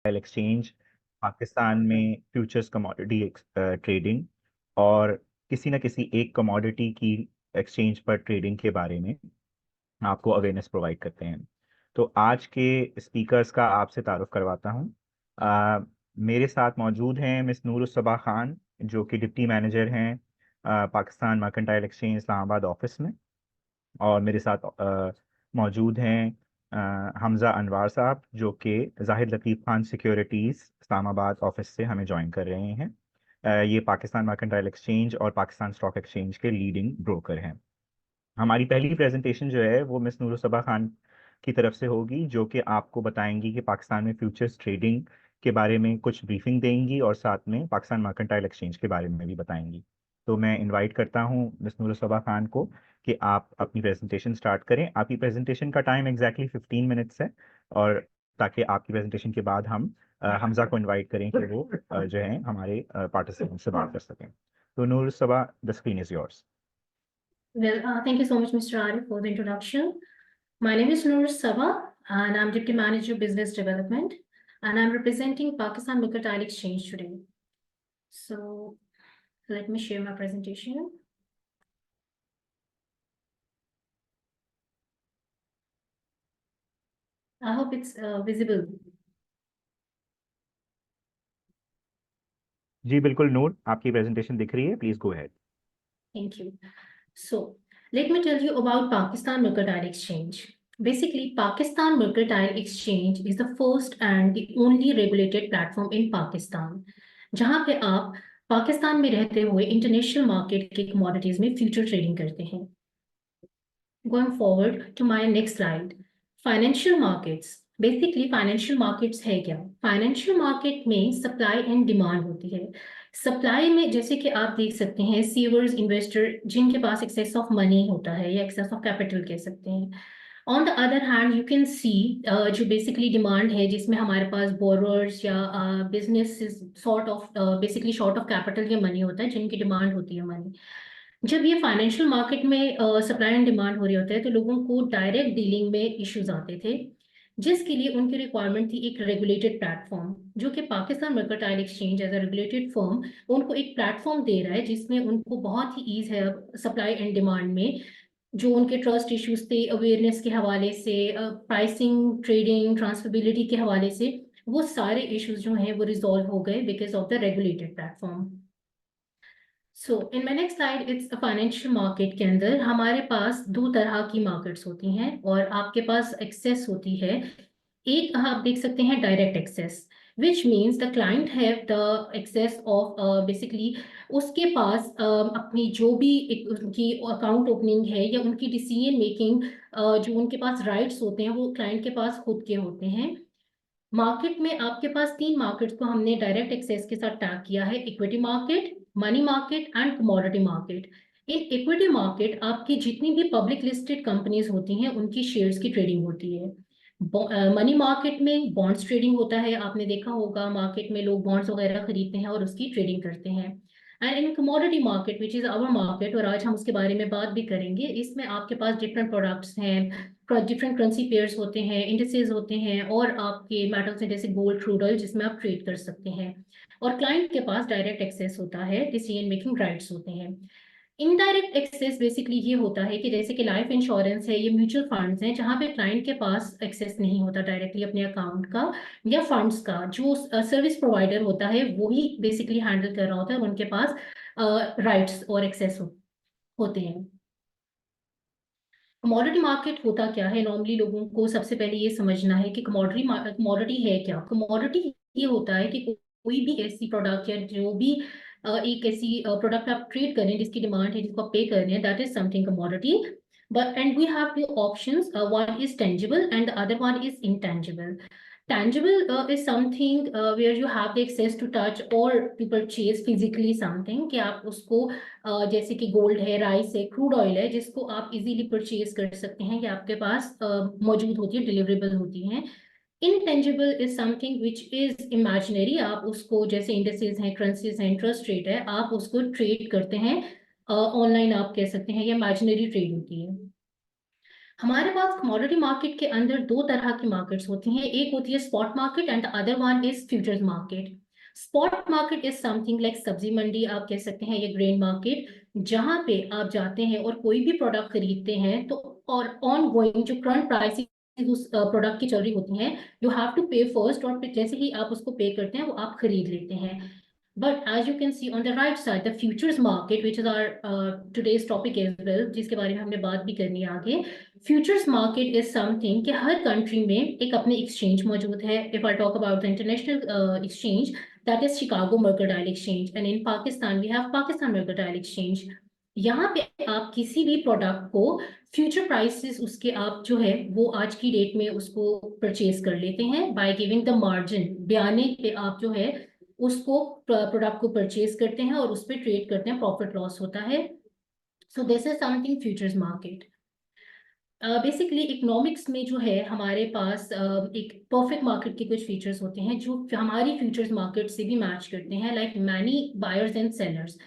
Exchange Pakistan में futures commodity trading और किसी न किसी एक कमोडिटी की एक्सचेंज पर ट्रेडिंग के बारे में आपको अवेयरनेस प्रोवाइड करते हैं। तो आज के स्पीकर्स का आपसे तारुफ करवाता हूँ। मेरे साथ मौजूद हैं मिस नूरुस्सबा खान, जो कि डिप्टी मैनेजर हैं Pakistan mercantile exchange Islamabad office में। और मेरे साथ मौजूद हैं हमजा अनवार साहब, जो कि जाहिद लतीफ़ खान सिक्योरिटीज़ इस्लामाबाद ऑफिस से हमें ज्वाइन कर रहे हैं। ये पाकिस्तान मर्केंटाइल एक्सचेंज और पाकिस्तान स्टॉक एक्सचेंज के लीडिंग ब्रोकर हैं। हमारी पहली प्रेजेंटेशन जो है वो मिस नूरुस्सबा खान की तरफ से होगी, जो कि आपको बताएंगी कि पाकिस्तान में फ्यूचर्स ट्रेडिंग के बारे में कुछ ब्रीफिंग देंगी और साथ में पाकिस्तान मर्केंटाइल एक्सचेंज के बारे में भी बताएंगी। तो मैं इनवाइट करता हूं मिस नूरुस्सबा खान को कि आप अपनी प्रेजेंटेशन स्टार्ट करें। आपकी प्रेजेंटेशन का टाइम एग्जैक्टली 15 मिनट्स है, और ताकि आपकी प्रेजेंटेशन के बाद हम हमजा को इनवाइट करें कि वो जो है हमारे पार्टिसिपेंट से बात कर सकें। तो Noorussaba, the screen is yours. Well, thank you so much, Mr. Arif, for the introduction. My name is Noor Saba, and I'm Deputy Manager Business Development, and I'm representing Pakistan Mercantile Exchange today. So let me share my presentation. I hope it's visible. जी बिल्कुल नूर, आपकी presentation दिख रही है, please go ahead. Thank you. So let me tell you about Pakistan Mercantile Exchange. Basically, Pakistan Mercantile Exchange is the first and the only regulated platform in Pakistan, जहाँ पे आप पाकिस्तान में रहते हुए इंटरनेशनल मार्केट के कमोडिटीज में future trading करते हैं। Going forward to my next slide, financial markets. Basically, financial markets है क्या? Financial market में supply and demand होती है। सप्लाई में जैसे कि आप देख सकते हैं सीवर्स इन्वेस्टर जिनके पास एक्सेस ऑफ मनी होता है या एक्सेस ऑफ कैपिटल कह सकते हैं। On the other hand you can सी जो बेसिकली डिमांड है जिसमें हमारे पास बोरोअर्स या business sort of basically short of capital या मनी होता है जिनकी डिमांड होती है मनी। जब ये फाइनेंशियल मार्केट में सप्लाई एंड डिमांड हो रही होता है तो लोगों को डायरेक्ट डीलिंग में इश्यूज आते थे, जिसके लिए उनकी रिक्वायरमेंट थी एक रेगुलेटेड प्लेटफॉर्म, जो कि Pakistan mercantile exchange as a regulated firm उनको एक प्लेटफॉर्म दे रहा है जिसमें उनको बहुत ही ईज है सप्लाई एंड डिमांड में। जो उनके ट्रस्ट इश्यूज थे अवेयरनेस के हवाले से, प्राइसिंग, ट्रेडिंग, ट्रांसफरेबिलिटी के हवाले से, वो सारे इश्यूज जो हैं वो रिजॉल्व हो गए because of the regulated platform. So in my next slide it's financial market के अंदर हमारे पास दो तरह की मार्केट्स होती हैं और आपके पास एक्सेस होती है। एक आप देख सकते हैं direct access, which means the client have the access of basically उसके पास अपनी जो भी उनकी अकाउंट ओपनिंग है या उनकी डिसीजन मेकिंग जो उनके पास राइट्स होते हैं वो क्लाइंट के पास खुद के होते हैं। मार्केट में आपके पास तीन मार्केट्स को हमने डायरेक्ट एक्सेस के साथ टैग किया है, equity market, money market and commodity market. In equity market आपकी जितनी भी पब्लिक लिस्टेड कंपनीज होती हैं उनकी शेयर्स की ट्रेडिंग होती है। मनी मार्केट में बॉन्ड्स ट्रेडिंग होता है, आपने देखा होगा मार्केट में लोग बॉन्ड्स वगैरह खरीदते हैं और उसकी ट्रेडिंग करते हैं। And in commodity market which is our market, और आज हम उसके बारे में बात भी करेंगे, इसमें आपके पास डिफरेंट प्रोडक्ट्स हैं, डिफरेंट करेंसी पेयर्स होते हैं, इंडिसेस होते हैं और आपके मेटल्स हैं जैसे गोल्ड, क्रूड ऑयल जिसमें आप ट्रेड कर सकते हैं। और क्लाइंट के पास डायरेक्ट एक्सेस होता है, डिसीजन मेकिंग राइट्स होते हैं। इनडायरेक्ट एक्सेस बेसिकली ये होता है कि जैसे कि लाइफ इंश्योरेंस है, ये म्यूचुअल फंड्स हैं जहां पे क्लाइंट के पास एक्सेस नहीं होता डायरेक्टली अपने अकाउंट का या फंड्स का, जो सर्विस प्रोवाइडर होता है वही बेसिकली हैंडल कर रहा होता है और उनके पास राइट्स और एक्सेस होते हैं। कमोडिटी मार्केट होता क्या है, नॉर्मली लोगों को सबसे पहले ये समझना है कि कमोडिटी है क्या। कमोडिटी ये होता है कि कोई भी ऐसी प्रोडक्ट या जो भी एक ऐसी प्रोडक्ट आप ट्रेड करें जिसकी डिमांड है, जिसको आप पे कर रहे हैं, that is something commodity. But and we have two options. One is tangible and the other one is intangible. Tangible is something where you have the access to touch or to purchase physically something, कि आप उसको जैसे कि gold है, rice है, crude oil है, जिसको आप इजीली परचेज कर सकते हैं या आपके पास मौजूद होती है, डिलीवरेबल होती हैं। Intangible is something which is imaginary, आप उसको जैसे इंडस्ट्रीज हैं, करेंसीज हैं, इंटरेस्ट रेट है, आप उसको ट्रेड करते हैं ऑनलाइन, आप कह सकते हैं, या इमेजिनरी ट्रेड होती है। हमारे पास कमोडिटी मार्केट के अंदर दो तरह की मार्केट्स होती हैं, एक होती है spot market and the other one is futures market. Spot market is something like सब्जी मंडी आप कह सकते हैं, ये ग्रेन मार्केट, जहां पे आप जाते हैं और कोई भी प्रोडक्ट खरीदते हैं तो और ऑन गोइंग जो करंट प्राइस उस प्रोडक्ट की चल रही होती हैं, यू हैव टू पे फर्स्ट, और फिर जैसे ही आप उसको पे करते हैं वो आप खरीद लेते हैं। But as you can see on the right side, the futures market, which is our today's topic as well, जिसके बारे में हमने बात भी करनी है आगे। Futures market is something कि हर country में एक अपनी exchange मौजूद है। If I talk about the international exchange, that is Chicago Mercantile Exchange, and in Pakistan we have Pakistan Mercantile Exchange। यहाँ पे आप किसी भी प्रोडक्ट को फ्यूचर प्राइसेस उसके आप जो है वो आज की डेट में उसको परचेज कर लेते हैं बाय गिविंग द मार्जिन, बयाने पे आप जो है उसको प्रोडक्ट को परचेज करते हैं और उस पर ट्रेड करते हैं, प्रॉफिट लॉस होता है। So this is something futures market. Basically economics में जो है हमारे पास एक परफेक्ट मार्केट के कुछ फीचर्स होते हैं जो हमारी फ्यूचर्स मार्केट से भी मैच करते हैं, like many buyers and sellers.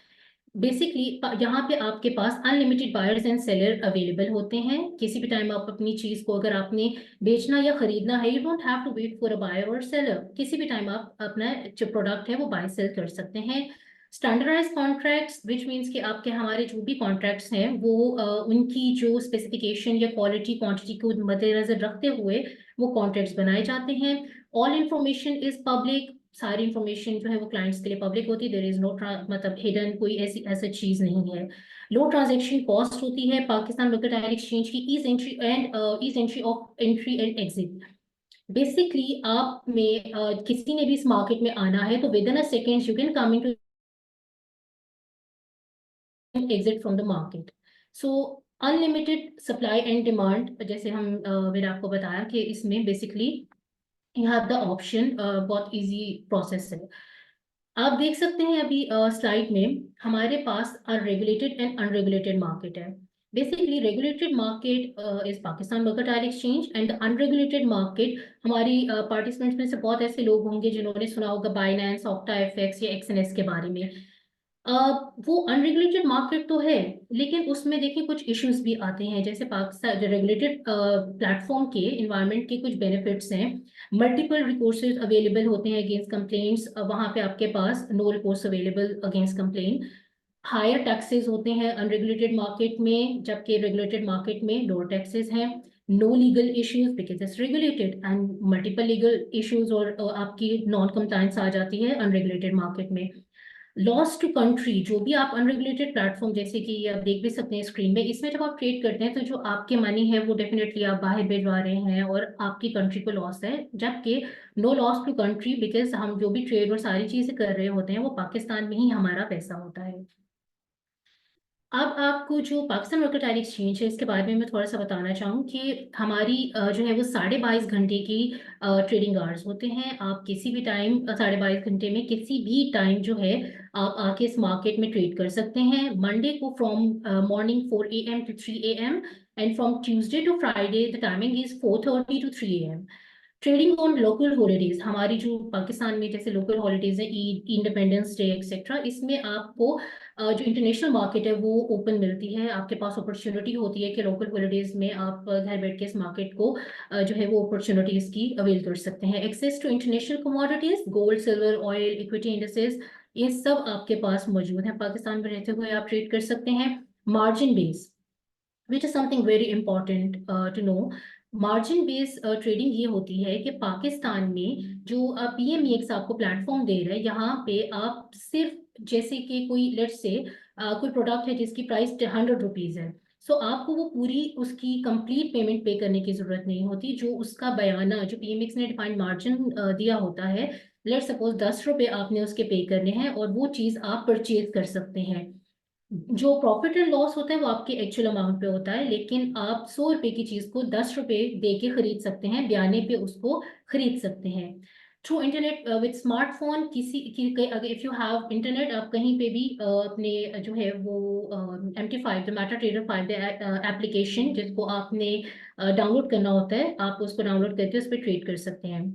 Basically यहाँ पे आपके पास unlimited buyers and seller available होते हैं। किसी भी टाइम आप अपनी चीज को अगर आपने बेचना या खरीदना है, you don't have to wait for a buyer और सेलर, किसी भी टाइम आप अपना जो प्रोडक्ट है वो बाय सेल कर सकते हैं। स्टैंडर्डाइज कॉन्ट्रैक्ट्स विच मीन्स कि आपके हमारे जो भी कॉन्ट्रैक्ट्स हैं वो उनकी जो स्पेसिफिकेशन या क्वालिटी क्वांटिटी को मद्देनजर रखते हुए वो कॉन्ट्रैक्ट्स बनाए जाते हैं। ऑल इंफॉर्मेशन इज पब्लिक, सारी इंफॉर्मेशन जो है वो क्लाइंट्स के लिए पब्लिक होती है, देयर इज नो मतलब हिडन कोई ऐसी चीज नहीं है। लो ट्रांजैक्शन कॉस्ट होती है। पाकिस्तान मर्केंटाइल एक्सचेंज की ease entry of entry and exit. Basically आप में किसी ने भी इस मार्केट में आना है तो with in a second you can come into exit from the market. So unlimited supply and demand, जैसे हम मैंने आपको बताया कि इसमें basically you have the option, बहुत इजी प्रोसेस है। आप देख सकते हैं अभी स्लाइड में हमारे पास रेगुलेटेड एंड अनरेगुलेटेड मार्केट है। Basically regulated market is Pakistan mercantile exchange and unregulated market हमारी पार्टिसिपेंट्स में से बहुत ऐसे लोग होंगे जिन्होंने सुना होगा बाइनेंस, ऑक्टा एफएक्स या एक्सएनएस के बारे में। वो अनरेगुलेटेड मार्केट तो है, लेकिन उसमें देखिए कुछ इश्यूज भी आते हैं, जैसे पाकिस्तान जो रेगुलेटेड प्लेटफॉर्म के इन्वायरमेंट के कुछ बेनिफिट्स हैं। मल्टीपल रिकोर्सेज अवेलेबल होते हैं अगेंस्ट कंप्लेंट्स, वहां पे आपके पास no recourse available against complain. Higher taxes होते हैं अनरेगुलेटेड मार्केट में, जबकि रेगुलेटेड मार्केट में लोअर टैक्सेस हैं। No legal issues because it's regulated, and multiple legal issues और आपकी नॉन कंप्लायंस आ जाती है अनरेगुलेटेड मार्केट में। लॉस टू कंट्री, जो भी आप अनरेगुलेटेड प्लेटफॉर्म जैसे कि ये आप देख भी सकते हैं स्क्रीन में, इसमें जब आप ट्रेड करते हैं तो जो आपके मनी है वो डेफिनेटली आप बाहर भिजवा रहे हैं और आपकी कंट्री को लॉस है, जबकि no loss to country because हम जो भी ट्रेड और सारी चीजें कर रहे होते हैं वो पाकिस्तान में ही हमारा पैसा होता है। अब आपको जो पाकिस्तान मर्केंटाइल एक्सचेंज है इसके बारे में मैं थोड़ा सा बताना चाहूँ कि हमारी जो है वो 22.5 घंटे की ट्रेडिंग आवर्स होते हैं। आप किसी भी टाइम 22.5 घंटे में किसी भी टाइम जो है आप आके इस मार्केट में ट्रेड कर सकते हैं। मंडे को from morning 4 AM to 3 AM, and from Tuesday to Friday the timing is 4:30 to 3 AM। Trading on local holidays, हमारी जो पाकिस्तान में जैसे लोकल हॉलीडेज है, ईद, इंडिपेंडेंस डे एक्सेट्रा, इसमें आपको जो इंटरनेशनल मार्केट है वो ओपन मिलती है, आपके पास अपॉर्चुनिटी होती है कि लोकल हॉलीडेज में आप घर बैठ के इस मार्केट को जो है वो अपॉर्चुनिटीज की अवेल कर सकते हैं। Access to international commodities, gold, silver, oil, equity indexes, ये सब आपके पास मौजूद है। पाकिस्तान में रहते हुए आप ट्रेड कर सकते हैं। Margin base, which is something very important to know। Margin base trading ये होती है कि पाकिस्तान में जो पीएमईएक्स आपको प्लेटफॉर्म दे रहा है, यहाँ पे आप सिर्फ जैसे कि कोई लेट्स से कोई प्रोडक्ट है जिसकी प्राइस 100 रुपीज है, सो आपको वो पूरी उसकी कंप्लीट पेमेंट पे करने की जरूरत नहीं होती। जो उसका बयाना जो पीएमईएक्स ने डिफाइंड मार्जिन दिया होता है, लेट्स सपोज 10 रुपए आपने उसके पे करने हैं और वो चीज आप परचेज कर सकते हैं। जो प्रॉफिट एंड लॉस होता है वो आपके एक्चुअल अमाउंट पे होता है, लेकिन आप 100 रुपए की चीज को 10 रुपए दे के खरीद सकते हैं, बयाने पे उसको खरीद सकते हैं। थ्रू इंटरनेट विद स्मार्टफोन, अगर इफ यू हैव इंटरनेट, आप कहीं पे भी अपने जो है वो MT5 जो मेटा ट्रेडर 5 एप्लीकेशन जिसको आपने डाउनलोड करना होता है, आप उसको डाउनलोड करके उस पर ट्रेड कर सकते हैं।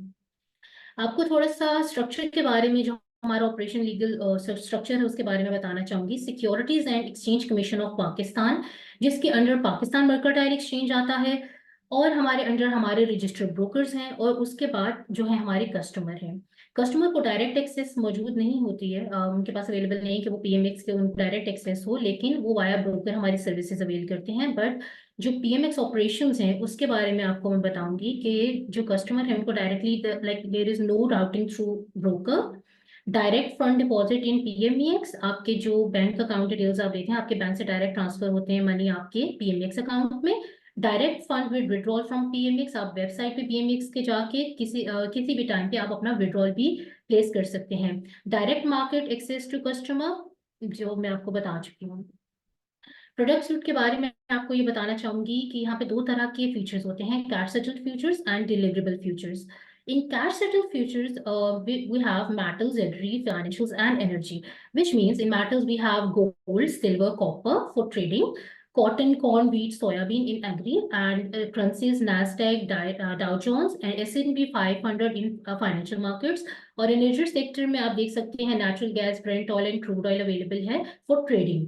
आपको थोड़ा सा स्ट्रक्चर के बारे में जो हमारा ऑपरेशन लीगल स्ट्रक्चर है उसके बारे में बताना चाहूंगी। Securities and exchange commission of Pakistan, जिसके अंडर पाकिस्तान मर्केंटाइल एक्सचेंज आता है, और हमारे अंडर हमारे रजिस्टर्ड ब्रोकर्स हैं, और उसके बाद जो है हमारे कस्टमर हैं। कस्टमर को डायरेक्ट एक्सेस मौजूद नहीं होती है, उनके पास अवेलेबल नहीं है कि वो पीएमएक्स के उनको डायरेक्ट एक्सेस हो, लेकिन वो वाया ब्रोकर हमारी सर्विसेज अवेल करते हैं। बट जो पीएमएक्स ऑपरेशंस हैं उसके बारे में आपको मैं बताऊंगी कि जो कस्टमर है उनको directly, like there is no routing through broker, direct fund deposit in PMX, आपके जो बैंक अकाउंट डिटेल्स आप देते हैं आपके बैंक से डायरेक्ट ट्रांसफर होते हैं मनी आपके पीएमएक्स अकाउंट में। Direct fund with withdrawal from PMX, आप वेबसाइट पे पीएमएक्स के जाके किसी भी टाइम पे आप अपना विड्रॉल भी प्लेस कर सकते हैं। Direct market access to customer जो मैं आपको बता चुकी हूँ। प्रोडक्ट सूट के बारे में आपको ये बताना चाहूंगी कि यहाँ पे दो तरह के फीचर्स होते हैं, cash settled futures and deliverable futures. In cash settled futures, we have metals, energy, financials, and energy, which means in metals we have gold, silver, copper for trading, cotton, corn, wheat, soybean in agri, and currencies Nasdaq, Dow Jones, and S&P 500 in financial markets. और energy sector में आप देख सकते हैं natural gas, Brent oil and crude oil available है for trading.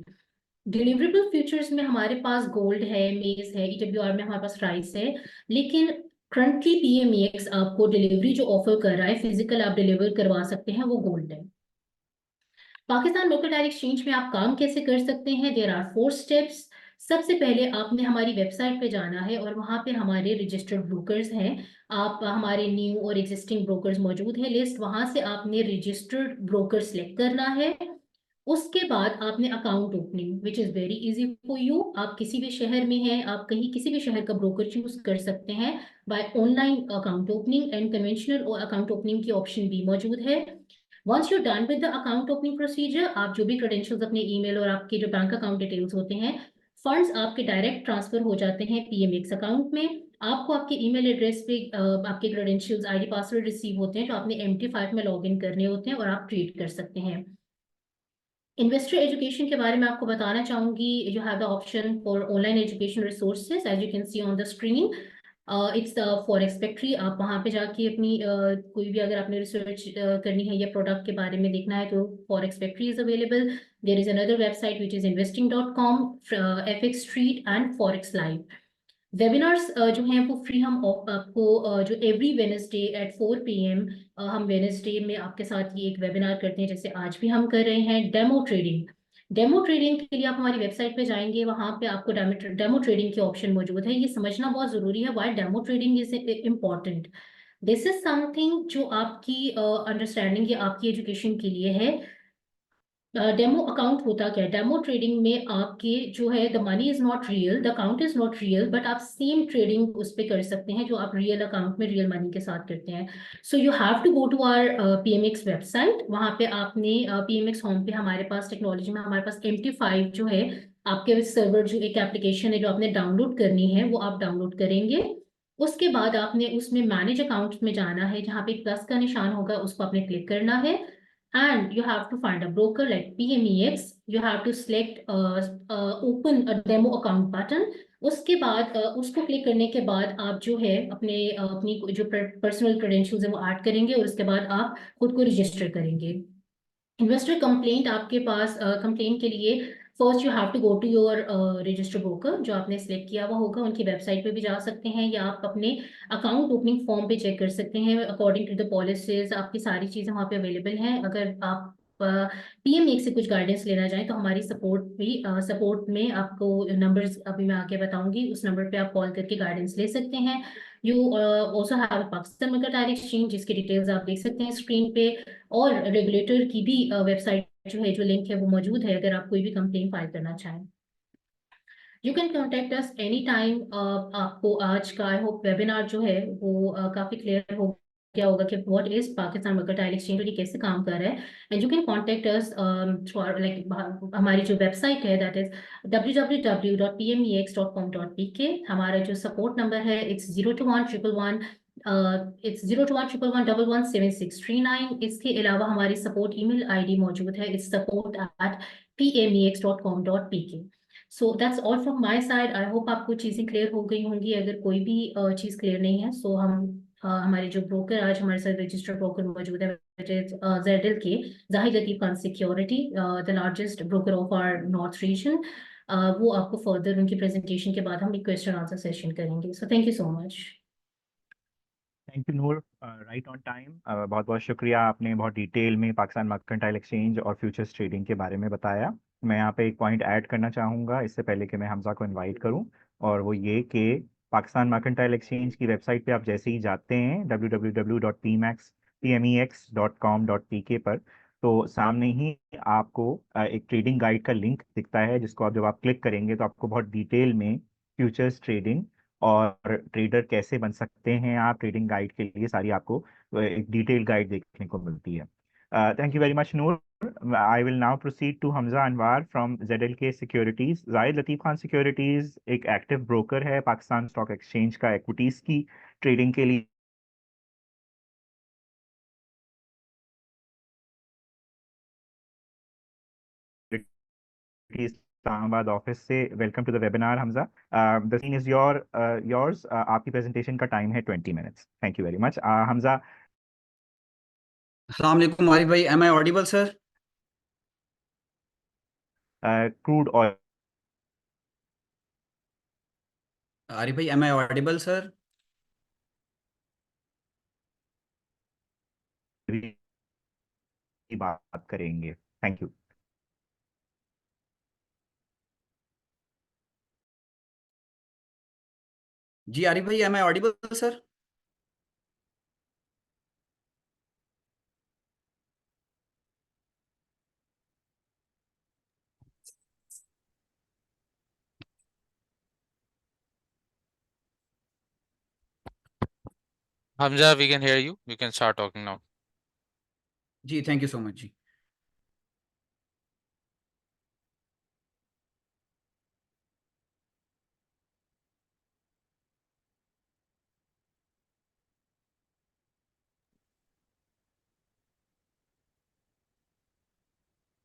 Deliverable futures में हमारे पास gold है, मेज है, ईडब्ल्यूआर में हमारे पास राइस है, लेकिन करंटली पीएमएक्स आपको डिलीवरी जो ऑफर कर रहा है, फिजिकल आप डिलीवर करवा सकते हैं, वो गोल्ड है। पाकिस्तान मर्केंटाइल एक्सचेंज में आप काम कैसे कर सकते हैं? There are 4 steps. सबसे पहले आपने हमारी वेबसाइट पे जाना है और वहां पे हमारे रजिस्टर्ड ब्रोकर्स हैं, आप हमारे न्यू और एग्जिस्टिंग ब्रोकर्स मौजूद है लिस्ट, वहां से आपने रजिस्टर्ड ब्रोकर सेलेक्ट करना है। उसके बाद आपने account opening, which is very easy for you, आप किसी भी शहर में हैं, आप कहीं किसी भी शहर का ब्रोकर चूज कर सकते हैं by online account opening, and conventional और अकाउंट ओपनिंग की ऑप्शन भी मौजूद है। Once you done with the account opening procedure, आप जो भी क्रेडेंशियल्स अपने ईमेल और आपके जो बैंक अकाउंट डिटेल्स होते हैं, फंड्स आपके डायरेक्ट ट्रांसफर हो जाते हैं पीएमएक्स अकाउंट में। आपको आपके ईमेल एड्रेस पे आपके क्रेडेंशियल्स, आईडी, पासवर्ड रिसीव होते हैं, जो आपने MT5 में लॉग इन करने होते हैं, और आप ट्रेड कर सकते हैं। इन्वेस्टर एजुकेशन के बारे में आपको बताना चाहूंगी। You have the option for online education resources as you can see on the screen. It's forex factory, आप वहां पे जाके अपनी कोई भी अगर आपने रिसर्च करनी है या प्रोडक्ट के बारे में देखना है तो forex factory is available. There is another website which is investing.com, FX street and forex live. Webinars जो हैं वो फ्री हम आपको जो एवरी वेनसडे एट 4 PM हम वेनसडे में आपके साथ ये एक वेबिनार करते हैं, जैसे आज भी हम कर रहे हैं। डेमो ट्रेडिंग, डेमो ट्रेडिंग के लिए आप हमारी वेबसाइट पे जाएंगे, वहां पे आपको डेमो ट्रेडिंग की ऑप्शन मौजूद है। ये समझना बहुत जरूरी है why demo trading is important. This is something जो आपकी अंडरस्टैंडिंग या आपकी एजुकेशन के लिए है। डेमो अकाउंट होता क्या है? डेमो ट्रेडिंग में आपके जो है the money is not real, the account is not real, but आप सेम ट्रेडिंग उस पर कर सकते हैं जो आप रियल अकाउंट में रियल मनी के साथ करते हैं। So you have to go to our PMX website, वहां पे आपने पीएमएक्स होम पे हमारे पास टेक्नोलॉजी में हमारे पास MT5 जो है आपके सर्वर, जो एक एप्लीकेशन है जो आपने डाउनलोड करनी है, वो आप डाउनलोड करेंगे। उसके बाद आपने उसमें मैनेज अकाउंट में जाना है, जहाँ पे प्लस का निशान होगा उसको आपने क्लिक करना है, and you have to find a broker like PMEX. You have to select open a demo account button. उसके बाद उसको क्लिक करने के बाद आप जो है अपनी जो पर्सनल क्रेडेंशियल्स है वो ऐड करेंगे, और उसके बाद आप खुद को रजिस्टर करेंगे। इन्वेस्टर कंप्लेंट आपके पास, कंप्लेंट के लिए first you have to go to your register broker, जो आपने सेलेक्ट किया हुआ होगा उनकी वेबसाइट पे भी जा सकते हैं, या आप अपने अकाउंट ओपनिंग फॉर्म पे चेक कर सकते हैं। अकॉर्डिंग टू द पॉलिसीज आपकी सारी चीजें वहाँ पे अवेलेबल हैं। अगर आप पीएमएक्स से कुछ गाइडेंस लेना चाहें तो हमारी सपोर्ट में आपको नंबर्स अभी मैं आगे बताऊंगी, उस नंबर पे आप कॉल करके गाइडेंस ले सकते हैं। You also have Pakistan mercantile exchange, जिसके डिटेल्स आप देख सकते हैं स्क्रीन पे, और रेगुलेटर की भी वेबसाइट जो है, जो लिंक है वो मौजूद है अगर आप कोई भी कंप्लेन फाइल करना चाहें। You can contact us any time. आपको आज का आई होप वेबिनार जो है वो काफी क्लियर हो गया होगा कि what is Pakistan mercantile exchange और ये कैसे काम कर रहा है। And you can contact us through like हमारी जो वेबसाइट है दैट इज www.pmex.com.pk। हमारा जो सपोर्ट नंबर है इट्स 02111 इसके अलावा हमारी सपोर्ट ईमेल आईडी मौजूद है, it's support@pmex.com.pk। So that's all from my side. I hope आपको चीज़ें क्लियर हो गई होंगी। अगर कोई भी चीज़ क्लियर नहीं है, सो हम हमारे जो ब्रोकर आज हमारे साथ रजिस्टर्ड ब्रोकर मौजूद है is ZLK, Zahid Latif Khan Security, the largest broker of our North region. वो आपको फर्दर उनकी प्रेजेंटेशन के बाद हम एक क्वेश्चन आंसर सेशन करेंगे. So thank you so much. Thank you Noor, right on time. बहुत बहुत शुक्रिया, आपने बहुत डिटेल में पाकिस्तान मर्केंटाइल एक्सचेंज और फ्यूचर्स ट्रेडिंग के बारे में बताया. मैं यहाँ पे एक पॉइंट ऐड करना चाहूँगा इससे पहले कि मैं हमजा को इनवाइट करूँ, और वो ये कि पाकिस्तान मर्केंटाइल एक्सचेंज की वेबसाइट पे आप जैसे ही जाते हैं www.pmex.com.pk पर, तो सामने ही आपको एक ट्रेडिंग गाइड का लिंक दिखता है, जिसको आप जब आप क्लिक करेंगे तो आपको बहुत डिटेल में फ्यूचर्स ट्रेडिंग और ट्रेडर कैसे बन सकते हैं आप, ट्रेडिंग गाइड के लिए सारी आपको एक डिटेल गाइड देखने को मिलती है. Thank you very much Noor. I will now proceed to Hamza Anwar from ZLK securities. Zahid Latif Khan securities एक एक्टिव ब्रोकर है पाकिस्तान स्टॉक एक्सचेंज का इक्विटीज की ट्रेडिंग के लिए. इस्लामाबाद ऑफिस से welcome to the webinar Hamza. The scene is yours. आपकी प्रेजेंटेशन का टाइम है 20 minutes. Thank you very much Hamza. अस्सलाम वालेकुम आरिफ भाई, am I audible sir? Crude oil. Arif भाई, एम आई ऑडिबल सर? की बात करेंगे. Thank you. जी आरिफ भाई, am I audible sir? Hamza, we can hear you. You can start talking now. जी थैंक यू सो मच जी.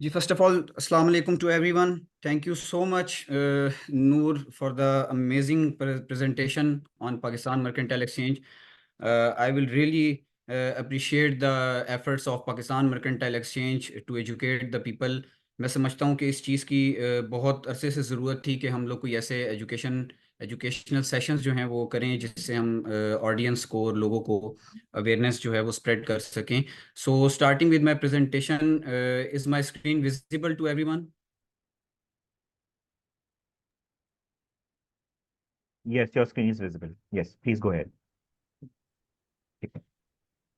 जी फर्स्ट ऑफ ऑल अस्सलाम वालेकुम to everyone. Thank you so much Noor for the amazing presentation on Pakistan Mercantile Exchange. I will really appreciate the efforts of Pakistan Mercantile Exchange to educate the people. मैं समझता हूँ कि इस चीज़ की बहुत अरसे से ज़रूरत थी कि हम लोग कोई ऐसे एजुकेशनल सेशंस जो हैं वो करें, जिससे हम ऑडियंस को और लोगों को अवेयरनेस जो है वो स्प्रेड कर सकें. So starting with my presentation, is my screen visible to everyone? Yes, your screen is visible. Yes, please go ahead.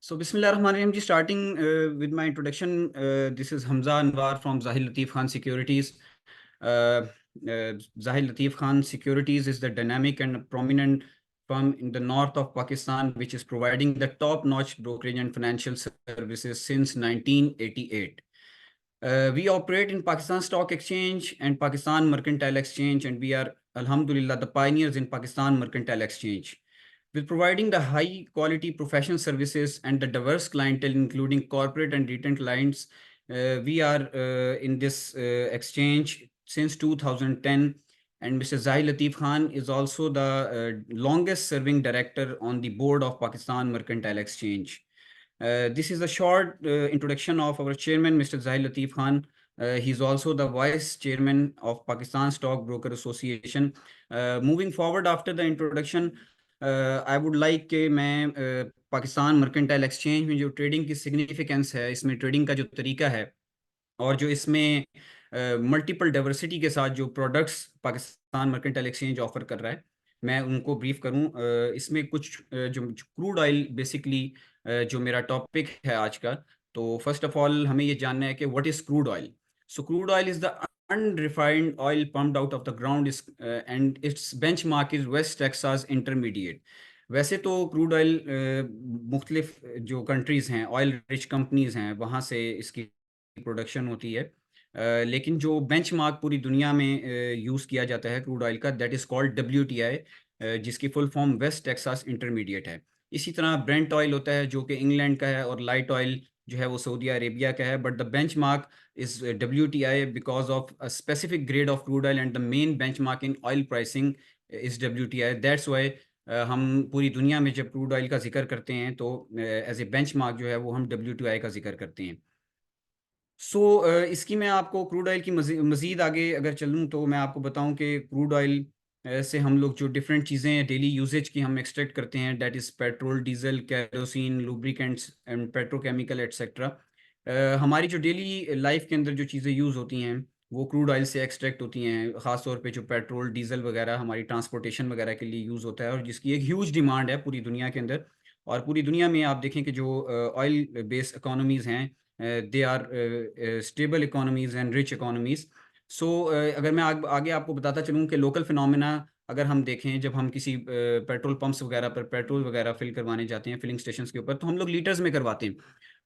So Bismillahirrahmanirrahim ji, starting with my introduction, this is Hamza Anwar from Zahid Latif Khan Securities. Zahid Latif Khan Securities is the dynamic and prominent firm in the north of Pakistan, which is providing the top-notch brokerage and financial services since 1988. We operate in Pakistan Stock Exchange and Pakistan Mercantile Exchange, and we are, alhamdulillah, the pioneers in Pakistan Mercantile Exchange. With providing the high quality professional services and the diverse clientele, including corporate and retail clients, we are in this exchange since 2010. And Mr. Zahid Latif Khan is also the longest serving director on the board of Pakistan Mercantile Exchange. This is a short introduction of our chairman, Mr. Zahid Latif Khan. He's also the vice chairman of Pakistan Stock Broker Association. Moving forward after the introduction, I would like कि मैं Pakistan mercantile exchange में जो trading की significance है, इसमें trading का जो तरीका है, और जो इसमें मल्टीपल डाइवर्सिटी के साथ जो products Pakistan mercantile exchange offer कर रहा है, मैं उनको ब्रीफ करूं. इसमें कुछ जो क्रूड ऑयल बेसिकली जो मेरा टॉपिक है आज का, तो फर्स्ट ऑफ ऑल हमें ये जानना है कि what is crude oil. So crude oil is the unrefined oil pumped out of the ground is and its benchmark is West Texas Intermediate. वैसे तो क्रूड ऑयल मुख्तलिफ जो कंट्रीज़ हैं, ऑयल रिच कंपनीज़ हैं, वहाँ से इसकी प्रोडक्शन होती है. लेकिन जो बेंचमार्क पूरी दुनिया में यूज़ किया जाता है क्रूड ऑयल का, दैट इज़ कॉल्ड WTI, जिसकी full form West Texas intermediate है. इसी तरह ब्रेंट ऑयल होता है जो कि इंग्लैंड का है, और लाइट ऑयल जो है वो सऊदी अरेबिया का है. But the benchmark is WTI because of a specific grade of crude oil, and the main benchmark in oil pricing is WTI. That's why हम पूरी दुनिया में जब क्रूड ऑयल का जिक्र करते हैं तो एज ए बेंचमार्क जो है वो हम WTI का जिक्र करते हैं। इसकी मैं आपको क्रूड ऑयल की मज़ीद आगे अगर चलूँ तो मैं आपको बताऊं कि क्रूड ऑयल से हम लोग जो डिफरेंट चीज़ें डेली यूजेज की हम एक्सट्रैक्ट करते हैं, that is petrol, diesel, kerosene, lubricants and petrochemical etcetera. हमारी जो डेली लाइफ के अंदर जो चीज़ें यूज़ होती हैं वो क्रूड ऑयल से एक्सट्रैक्ट होती हैं। ख़ास तौर पे जो पेट्रोल, डीजल वगैरह हमारी ट्रांसपोर्टेशन वगैरह के लिए यूज़ होता है और जिसकी एक ह्यूज डिमांड है पूरी दुनिया के अंदर। और पूरी दुनिया में आप देखें कि जो ऑयल बेस्ड इकोनॉमीज़ हैं, they are stable economies and rich economies. अगर मैं आगे आपको बताता चलूँ कि लोकल फिनोमेना अगर हम देखें, जब हम किसी पेट्रोल पंप्स वगैरह पर पेट्रोल वगैरह फिल करवाने जाते हैं फिलिंग स्टेशन के ऊपर, तो हम लोग लीटर्स में करवाते हैं,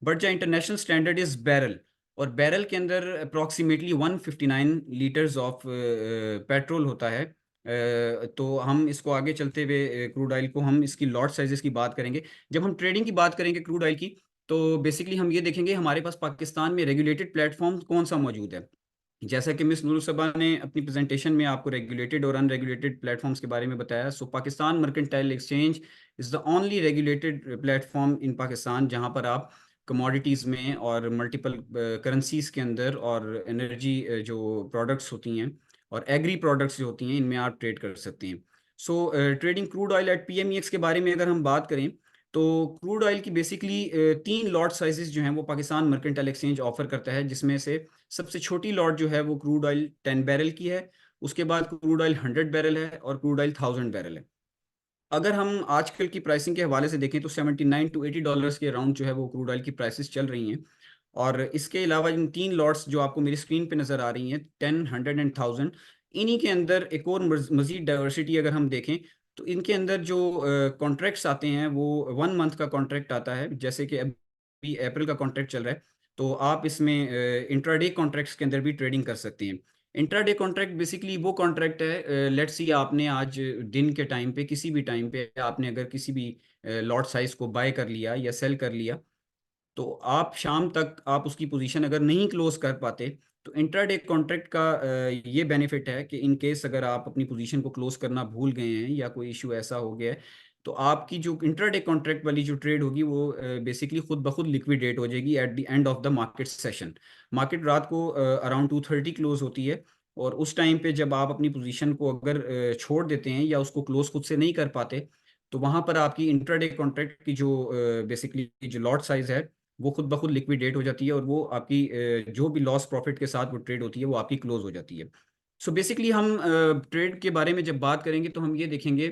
बट जो इंटरनेशनल स्टैंडर्ड इज़ बैरल, और बैरल के अंदर अप्रॉक्सीमेटली 159 लीटर्स ऑफ पेट्रोल होता है। तो हम इसको आगे चलते हुए क्रूड ऑयल को हम इसकी लॉट साइजेस की बात करेंगे। जब हम ट्रेडिंग की बात करेंगे क्रूड ऑयल की, तो बेसिकली हम ये देखेंगे हमारे पास पाकिस्तान में रेगुलेटेड प्लेटफॉर्म कौन सा मौजूद है। जैसा कि मिस नूर सबा ने अपनी प्रेजेंटेशन में आपको रेगुलेटेड और अनरेगुलेटेड प्लेटफॉर्म्स के बारे में बताया। Pakistan mercantile exchange is the only regulated platform इन पाकिस्तान जहां पर आप कमोडिटीज़ में और मल्टीपल करेंसीज के अंदर और एनर्जी जो प्रोडक्ट्स होती हैं और एग्री प्रोडक्ट्स जो होती हैं इनमें आप ट्रेड कर सकते हैं। Trading crude oil eight PMEX के बारे में अगर हम बात करें, तो क्रूड ऑयल की बेसिकली 3 लॉट साइजेस जो हैं वो पाकिस्तान मर्केंटाइल एक्सचेंज ऑफर करता है, जिसमें से सबसे छोटी लॉट जो है वो क्रूड ऑयल 10 बैरल की है। उसके बाद क्रूड ऑयल 100 बैरल है और क्रूड ऑयल 1000 बैरल है। अगर हम आजकल की प्राइसिंग के हवाले से देखें तो $79 to $80 के अराउंड जो है वो क्रूड ऑयल की प्राइसेस चल रही हैं। और इसके अलावा इन 3 लॉट्स जो आपको मेरी स्क्रीन पे नज़र आ रही हैं, 10, 100 एंड 1000, इन्हीं के अंदर एक और मज़ीद डाइवर्सिटी अगर हम देखें तो इनके अंदर जो कॉन्ट्रैक्ट्स आते हैं वो 1 मंथ का कॉन्ट्रैक्ट आता है। जैसे कि अभी अप्रैल का कॉन्ट्रैक्ट चल रहा है, तो आप इसमें इंट्राडे कॉन्ट्रैक्ट्स के अंदर भी ट्रेडिंग कर सकते हैं। इंट्राडे कॉन्ट्रैक्ट बेसिकली वो कॉन्ट्रैक्ट है, लेट्स सी आपने आज दिन के टाइम पे किसी भी टाइम पे आपने अगर किसी भी लॉट साइज को बाय कर लिया या सेल कर लिया, तो आप शाम तक आप उसकी पोजीशन अगर नहीं क्लोज कर पाते, तो इंट्राडे कॉन्ट्रैक्ट का ये बेनिफिट है कि इन केस अगर आप अपनी पोजीशन को क्लोज करना भूल गए हैं या कोई इशू ऐसा हो गया है, तो आपकी जो इंट्राडे कॉन्ट्रैक्ट वाली जो ट्रेड होगी वो बेसिकली खुद ब खुद लिक्विडेट हो जाएगी at the end of the market session. Market रात को अराउंड 2:30 क्लोज होती है, और उस टाइम पे जब आप अपनी पोजीशन को अगर छोड़ देते हैं या उसको क्लोज खुद से नहीं कर पाते, तो वहां पर आपकी इंट्राडे कॉन्ट्रैक्ट की जो बेसिकली जो लॉट साइज है वो खुद ब खुद लिक्विडेट हो जाती है, और वो आपकी जो भी लॉस प्रॉफिट के साथ वो ट्रेड होती है वो आपकी क्लोज हो जाती है। बेसिकली हम ट्रेड के बारे में जब बात करेंगे तो हम ये देखेंगे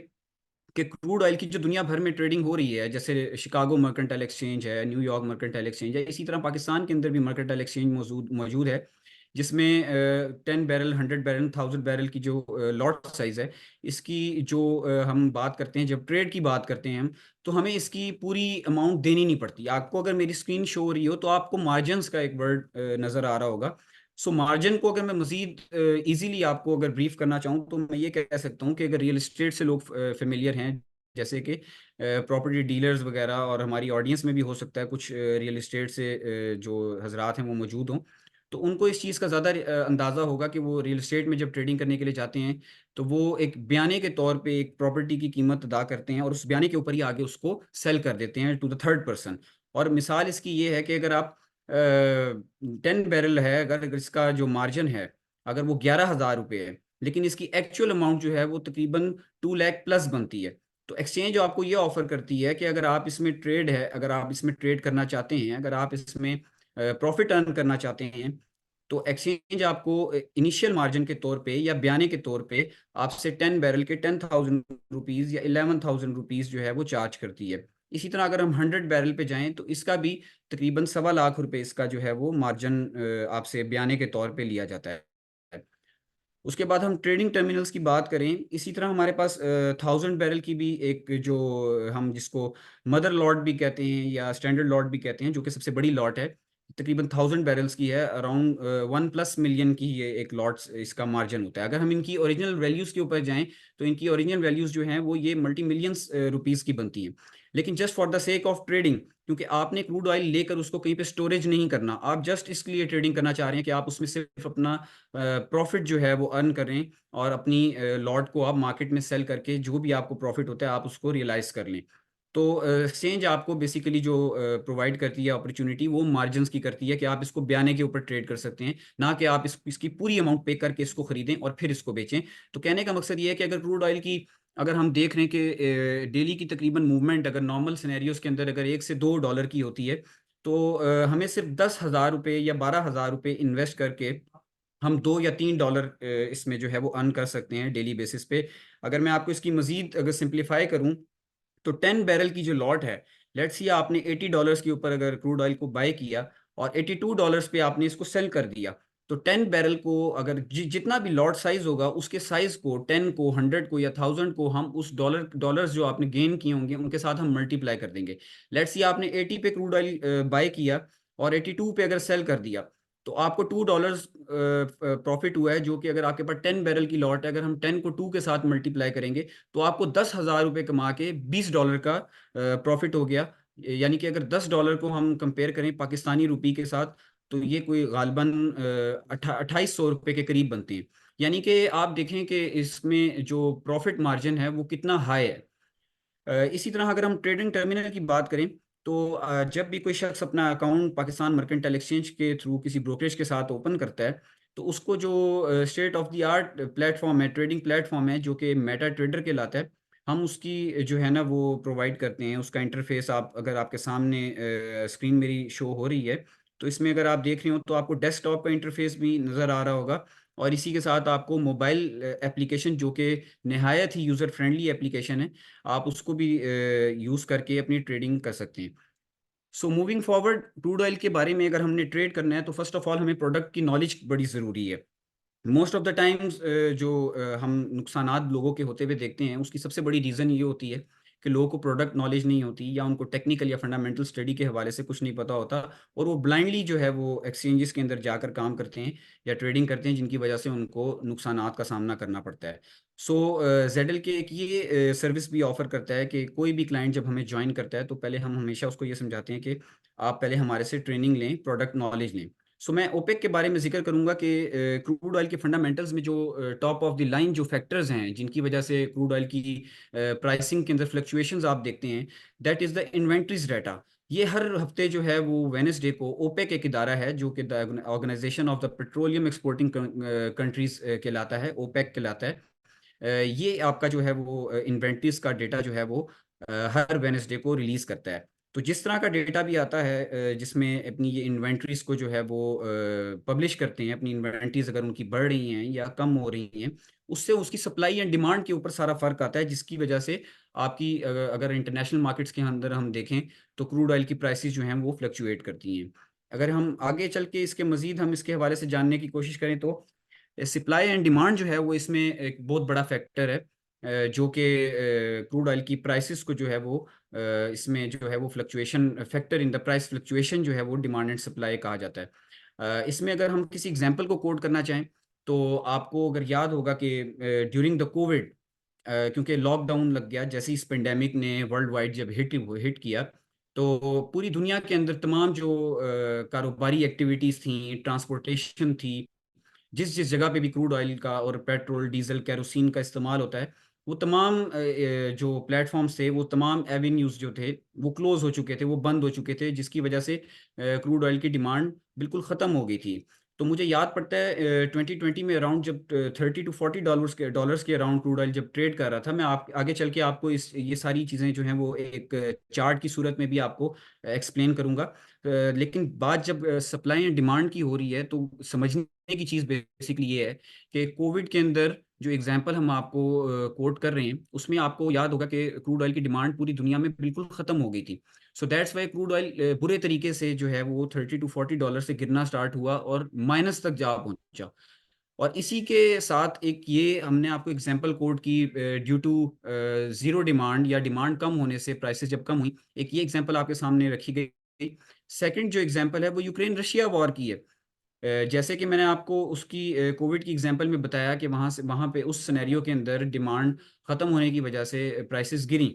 कि क्रूड ऑयल की जो दुनिया भर में ट्रेडिंग हो रही है, जैसे शिकागो मर्केंटाइल एक्सचेंज है, न्यूयॉर्क मर्केंटाइल एक्सचेंज है, इसी तरह पाकिस्तान के अंदर भी मर्केंटाइल एक्सचेंज मौजूद मौजूद है, जिसमें 10 बैरल, 100 बैरल, 1000 बैरल की जो लॉट साइज है, इसकी जो हम बात करते हैं, जब ट्रेड की बात करते हैं हम, तो हमें इसकी पूरी अमाउंट देनी नहीं पड़ती। आपको अगर मेरी स्क्रीन शो हो रही हो तो आपको मार्जिनस का एक वर्ड नज़र आ रहा होगा। मार्जिन को अगर मैं मजीद इजीली आपको अगर ब्रीफ करना चाहूँ तो मैं ये कह सकता हूँ कि अगर रियल एस्टेट से लोग फेमिलियर हैं, जैसे कि प्रॉपर्टी डीलर्स वगैरह, और हमारी ऑडियंस में भी हो सकता है कुछ रियल एस्टेट से जो हजरात हैं वो मौजूद हों, तो उनको इस चीज़ का ज़्यादा अंदाज़ा होगा कि वो रियल एस्टेट में जब ट्रेडिंग करने के लिए जाते हैं तो वो एक बयाने के तौर पे एक प्रॉपर्टी की कीमत अदा करते हैं और उस बयाने के ऊपर ही आगे उसको सेल कर देते हैं टू द थर्ड पर्सन। और मिसाल इसकी ये है कि अगर आप 10 बैरल है, अगर इसका जो मार्जिन है अगर वो 11,000 रुपये है, लेकिन इसकी एक्चुअल अमाउंट जो है वो तकरीबन 2 लाख प्लस बनती है, तो एक्सचेंज आपको ये ऑफर करती है कि अगर आप इसमें ट्रेड है, अगर आप इसमें ट्रेड करना चाहते हैं, अगर आप इसमें प्रॉफिट अर्न करना चाहते हैं, तो एक्सचेंज आपको इनिशियल मार्जिन के तौर पे या बयाने के तौर पे आपसे 10 बैरल के 10,000 रुपीज़ या 11,000 रुपीज़ जो है वो चार्ज करती है। इसी तरह अगर हम 100 बैरल पे जाएं तो इसका भी तकरीबन 1.25 लाख इसका जो है वो मार्जिन आपसे बयाने के तौर पे लिया जाता है। उसके बाद हम ट्रेडिंग टर्मिनल्स की बात करें, इसी तरह हमारे पास 1000 बैरल की भी एक जो हम जिसको मदर लॉट भी कहते हैं या स्टैंडर्ड लॉट भी कहते हैं, जो कि सबसे बड़ी लॉट है, तकरीबन 1000 बैरल्स की है, अराउंड 1+ मिलियन की ये एक लॉट इसका मार्जिन होता है। अगर हम इनकी ओरिजिनल वैल्यूज़ के ऊपर जाएं तो इनकी ओरिजिनल वैल्यूज़ जो हैं वो ये मल्टी मिलियंस रुपीज़ की बनती हैं, लेकिन just for the sake of trading, क्योंकि आपने क्रूड ऑयल लेकर उसको कहीं पे स्टोरेज नहीं करना, आप जस्ट इसके लिए ट्रेडिंग करना चाह रहे हैं कि आप उसमें सिर्फ अपना प्रॉफिट जो है वो अर्न करें और अपनी लॉट को आप मार्केट में सेल करके जो भी आपको प्रॉफिट होता है आप उसको रियलाइज कर लें। तो एक्सचेंज आपको बेसिकली जो प्रोवाइड करती है अपॉर्चुनिटी, वो मार्जिन्स की करती है कि आप इसको बयाने के ऊपर ट्रेड कर सकते हैं, ना कि आप इसकी पूरी अमाउंट पे करके इसको खरीदें और फिर इसको बेचें। तो कहने का मकसद ये है कि अगर क्रूड ऑयल की अगर हम देख रहे हैं कि डेली की तकरीबन मूवमेंट अगर नॉर्मल सिनेरियोज के अंदर अगर $1 से $2 की होती है, तो हमें सिर्फ 10,000 रुपये या 12,000 रुपये इन्वेस्ट करके हम $2 या $3 इसमें जो है वो अर्न कर सकते हैं डेली बेसिस पे। अगर मैं आपको इसकी मजीद अगर सिंप्लीफाई करूं तो 10 बैरल की जो लॉट है, लेट्स सी आपने $80 के ऊपर अगर क्रूड ऑयल को बाय किया और $82 पे आपने इसको सेल कर दिया, तो 10 बैरल को अगर जितना भी लॉट साइज होगा उसके साइज को 10 को 100 को या 1000 को हम उस डॉलर्स जो आपने गेन किए होंगे उनके साथ हम मल्टीप्लाई कर देंगे। लेट्स सी आपने 80 पे क्रूड ऑयल बाय किया और 82 पे अगर सेल कर दिया, तो आपको $2 प्रॉफिट हुआ है, जो कि अगर आपके पास 10 बैरल की लॉट है, अगर हम 10 को 2 के साथ मल्टीप्लाई करेंगे तो आपको 10,000 रुपये कमा के $20 का प्रॉफिट हो गया। यानी कि अगर $10 को हम कंपेयर करें पाकिस्तानी रुपी के साथ, तो ये कोई गालबन 2800 रुपये के करीब बनते हैं। यानी कि आप देखें कि इसमें जो प्रॉफिट मार्जिन है वो कितना हाई है। इसी तरह अगर हम ट्रेडिंग टर्मिनल की बात करें, तो जब भी कोई शख्स अपना अकाउंट पाकिस्तान मर्केंटाइल एक्सचेंज के थ्रू किसी ब्रोकरेज के साथ ओपन करता है, तो उसको जो state of the art platform है, ट्रेडिंग प्लेटफॉर्म है, जो कि मेटा ट्रेडर कहलाता है, हम उसकी जो है ना वो प्रोवाइड करते हैं। उसका इंटरफेस आप अगर आपके सामने स्क्रीन मेरी शो हो रही है, तो इसमें अगर आप देख रहे हो तो आपको डेस्कटॉप का इंटरफेस भी नज़र आ रहा होगा, और इसी के साथ आपको मोबाइल एप्लीकेशन जो कि नहायत ही यूज़र फ्रेंडली एप्लीकेशन है, आप उसको भी यूज़ करके अपनी ट्रेडिंग कर सकते हैं। So moving forward, crude oil के बारे में अगर हमने ट्रेड करना है तो फर्स्ट ऑफ ऑल हमें प्रोडक्ट की नॉलेज बड़ी ज़रूरी है। मोस्ट ऑफ द टाइम्स जो हम नुकसानात लोगों के होते हुए देखते हैं, उसकी सबसे बड़ी रीज़न ये होती है कि लोगों को प्रोडक्ट नॉलेज नहीं होती, या उनको टेक्निकल या फंडामेंटल स्टडी के हवाले से कुछ नहीं पता होता, और वो ब्लाइंडली जो है वो एक्सचेंजेस के अंदर जाकर काम करते हैं या ट्रेडिंग करते हैं, जिनकी वजह से उनको नुकसानात का सामना करना पड़ता है। सो जेडल के एक ये सर्विस भी ऑफर करता है कि कोई भी क्लाइंट जब हमें ज्वाइन करता है तो पहले हम हमेशा उसको ये समझाते हैं कि आप पहले हमारे से ट्रेनिंग लें, प्रोडक्ट नॉलेज लें। सो मैं ओपेक के बारे में जिक्र करूंगा कि क्रूड ऑयल के फंडामेंटल्स में जो टॉप ऑफ द लाइन जो फैक्टर्स हैं जिनकी वजह से क्रूड ऑयल की प्राइसिंग के अंदर फ्लक्चुएशंस आप देखते हैं, that is the inventories data. ये हर हफ्ते जो है वो वेनेसडे को ओपेक एक इदारा है जो कि organization of the petroleum exporting countries कहलाता है, ओपेक कहलाता है। ये आपका जो है वो इन्वेंट्रीज का डेटा जो है वो हर वेनेसडे को रिलीज करता है। तो जिस तरह का डेटा भी आता है जिसमें अपनी ये इन्वेंट्रीज को जो है वो पब्लिश करते हैं, अपनी इन्वेंट्रीज अगर उनकी बढ़ रही हैं या कम हो रही हैं, उससे उसकी सप्लाई एंड डिमांड के ऊपर सारा फर्क आता है, जिसकी वजह से आपकी अगर इंटरनेशनल मार्केट्स के अंदर हम देखें तो क्रूड ऑयल की प्राइसेस जो हैं वो फ्लक्चुएट करती हैं। अगर हम आगे चल के इसके मजीद हम इसके हवाले से जानने की कोशिश करें, तो सप्लाई एंड डिमांड जो है वो इसमें एक बहुत बड़ा फैक्टर है, जो कि क्रूड ऑयल की प्राइसेस को जो है वो इसमें जो है वो fluctuation factor in the price fluctuation जो है वो डिमांड एंड सप्लाई कहा जाता है। इसमें अगर हम किसी एग्जांपल को कोट करना चाहें, तो आपको अगर याद होगा कि ड्यूरिंग द कोविड, क्योंकि लॉकडाउन लग गया जैसे इस पेंडेमिक ने वर्ल्ड वाइड जब हिट किया, तो पूरी दुनिया के अंदर तमाम जो कारोबारी एक्टिविटीज़ थी, ट्रांसपोर्टेशन थी, जिस जिस जगह पे भी क्रूड ऑयल का और पेट्रोल डीजल कैरोसिन का इस्तेमाल होता है, वो तमाम जो प्लेटफॉर्म्स थे, वो तमाम एवेन्यूज़ जो थे वो क्लोज हो चुके थे, वो बंद हो चुके थे, जिसकी वजह से क्रूड ऑयल की डिमांड बिल्कुल ख़त्म हो गई थी। तो मुझे याद पड़ता है 2020 में अराउंड जब $30 to $40 के अराउंड क्रूड ऑयल जब ट्रेड कर रहा था। मैं आप आगे चल के आपको इस ये सारी चीज़ें जो हैं वो एक चार्ट की सूरत में भी आपको एक्सप्लेन करूंगा। लेकिन बात जब सप्लाई एंड डिमांड की हो रही है, तो समझने की चीज़ बेसिकली ये है कि कोविड के अंदर जो एग्जांपल हम आपको कोट कर रहे हैं, उसमें आपको याद होगा कि क्रूड ऑयल की डिमांड पूरी दुनिया में बिल्कुल ख़त्म हो गई थी। So that's why crude oil बुरे तरीके से जो है वो $30 to $40 से गिरना स्टार्ट हुआ और माइनस तक जा पहुंचा। और इसी के साथ एक ये हमने आपको एग्जांपल कोट की, ड्यू टू जीरो डिमांड या डिमांड कम होने से प्राइसेस जब कम हुई, एक ये एग्जांपल आपके सामने रखी गई। सेकंड जो एग्जांपल है वो यूक्रेन रशिया वॉर की है। जैसे कि मैंने आपको उसकी कोविड की एग्जांपल में बताया कि वहाँ पे उस सिनेरियो के अंदर डिमांड ख़त्म होने की वजह से प्राइसेस गिरी।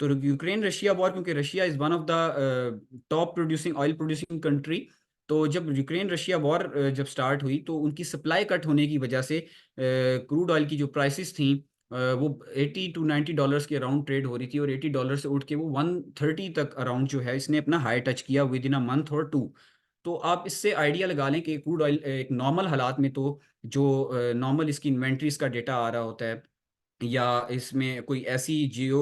तो यूक्रेन रशिया वॉर, क्योंकि Russia is one of the top producing oil producing country, तो जब यूक्रेन रशिया वॉर जब स्टार्ट हुई तो उनकी सप्लाई कट होने की वजह से क्रूड ऑयल की जो प्राइसेस थी वो 80 टू 90 डॉलर्स के अराउंड ट्रेड हो रही थी, और 80 डॉलर से उठ के वो 130 तक अराउंड जो है इसने अपना हाई टच किया विद इन अ मंथ और टू। तो आप इससे आइडिया लगा लें कि क्रूड ऑयल एक नॉर्मल हालात में तो जो नॉर्मल इसकी इन्वेंट्रीज का डेटा आ रहा होता है, या इसमें कोई ऐसी जियो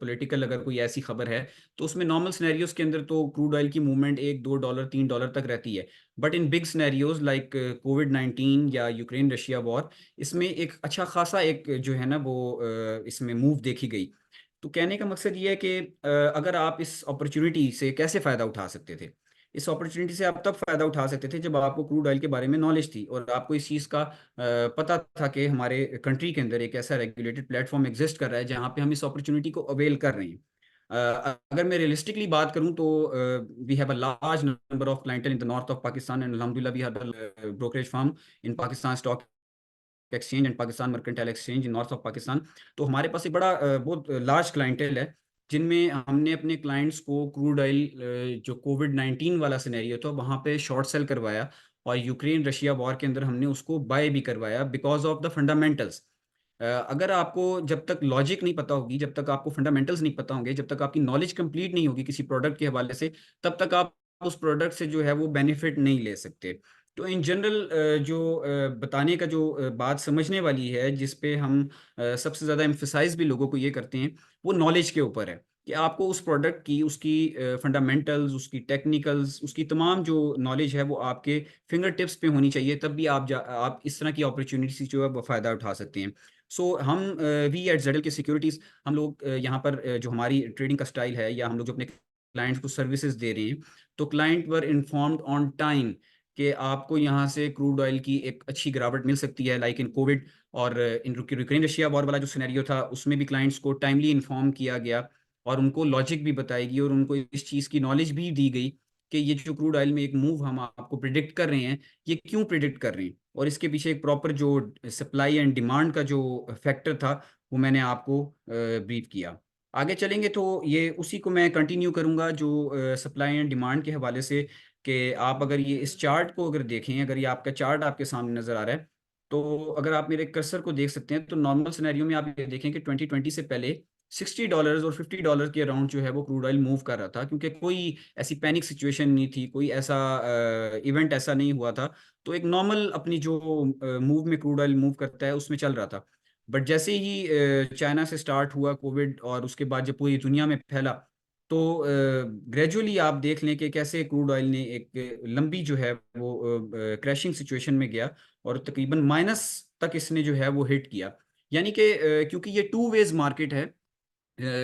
पॉलिटिकल अगर कोई ऐसी खबर है, तो उसमें नॉर्मल सिनेरियोज के अंदर तो क्रूड ऑयल की मूवमेंट $1 $2 $3 तक रहती है। But in big scenarios like कोविड-19 या यूक्रेन रशिया वॉर, इसमें एक अच्छा खासा एक जो है ना वो इसमें मूव देखी गई। तो कहने का मकसद ये है कि अगर आप इस अपॉर्चुनिटी से कैसे फ़ायदा उठा सकते थे, इस अपॉर्चुनिटी से आप तब फ़ायदा उठा सकते थे जब आपको क्रूड ऑयल के बारे में नॉलेज थी और आपको इस चीज़ का पता था कि हमारे कंट्री के अंदर एक ऐसा रेगुलेटेड प्लेटफॉर्म एग्जिस्ट कर रहा है जहाँ पे हम इस अपॉर्चुनिटी को अवेल कर रहे हैं। अगर मैं रियलिस्टिकली बात करूं तो we have a large number of clientele in the north of Pakistan, and अल्हम्दुलिल्लाह we have brokerage firm in Pakistan stock exchange and Pakistan mercantile exchange in north of Pakistan. तो हमारे पास एक बड़ा बहुत लार्ज क्लाइंटेल है, जिनमें हमने अपने क्लाइंट्स को क्रूड ऑयल जो कोविड-19 वाला सिनेरियो था वहाँ पे शॉर्ट सेल करवाया, और यूक्रेन रशिया वॉर के अंदर हमने उसको बाय भी करवाया बिकॉज ऑफ द फंडामेंटल्स। अगर आपको जब तक लॉजिक नहीं पता होगी, जब तक आपको फंडामेंटल्स नहीं पता होंगे, जब तक आपकी नॉलेज कंप्लीट नहीं होगी किसी प्रोडक्ट के हवाले से, तब तक आप उस प्रोडक्ट से जो है वो बेनिफिट नहीं ले सकते। तो इन जनरल जो बताने का जो बात समझने वाली है, जिस पे हम सबसे ज़्यादा एम्फसाइज भी लोगों को ये करते हैं, वो नॉलेज के ऊपर है कि आपको उस प्रोडक्ट की उसकी फंडामेंटल्स, उसकी टेक्निकल्स, उसकी तमाम जो नॉलेज है वो आपके फिंगर टिप्स पे होनी चाहिए, तब भी आप इस तरह की अपॉर्चुनिटी जो है वो फ़ायदा उठा सकते हैं। सो हम वी एट जेडल के सिक्योरिटीज़, हम लोग यहाँ पर जो हमारी ट्रेडिंग का स्टाइल है, या हम लोग जो अपने क्लाइंट्स को सर्विसेज दे रहे हैं, तो client were informed on time कि आपको यहाँ से क्रूड ऑयल की एक अच्छी गिरावट मिल सकती है, लाइक इन कोविड और इन यूक्रेन रशिया वॉर वाला जो सिनेरियो था उसमें भी क्लाइंट्स को टाइमली इन्फॉर्म किया गया, और उनको लॉजिक भी बताई गई, और उनको इस चीज़ की नॉलेज भी दी गई कि ये जो क्रूड ऑयल में एक मूव हम आपको प्रिडिक्ट कर रहे हैं, ये क्यों प्रिडिक्ट कर रहे हैं, और इसके पीछे एक प्रॉपर जो सप्लाई एंड डिमांड का जो फैक्टर था वो मैंने आपको ब्रीफ किया। आगे चलेंगे तो ये उसी को मैं कंटिन्यू करूंगा जो सप्लाई एंड डिमांड के हवाले से, कि आप अगर ये इस चार्ट को अगर देखें, अगर ये आपका चार्ट आपके सामने नज़र आ रहा है, तो अगर आप मेरे कर्सर को देख सकते हैं, तो नॉर्मल सिनेरियो में आप ये देखें कि 2020 से पहले $60 और $50 के अराउंड जो है वो क्रूड ऑयल मूव कर रहा था, क्योंकि कोई ऐसी पैनिक सिचुएशन नहीं थी, कोई ऐसा इवेंट ऐसा नहीं हुआ था। तो एक नॉर्मल अपनी जो मूव में क्रूड ऑयल मूव करता है उसमें चल रहा था। बट जैसे ही चाइना से स्टार्ट हुआ कोविड, और उसके बाद जब पूरी दुनिया में फैला, तो ग्रेजुअली आप देख लें कि कैसे क्रूड ऑयल ने एक लंबी जो है वो क्रैशिंग सिचुएशन में गया, और तकरीबन माइनस तक इसने जो है वो हिट किया। यानी कि क्योंकि ये टू वेज मार्केट है,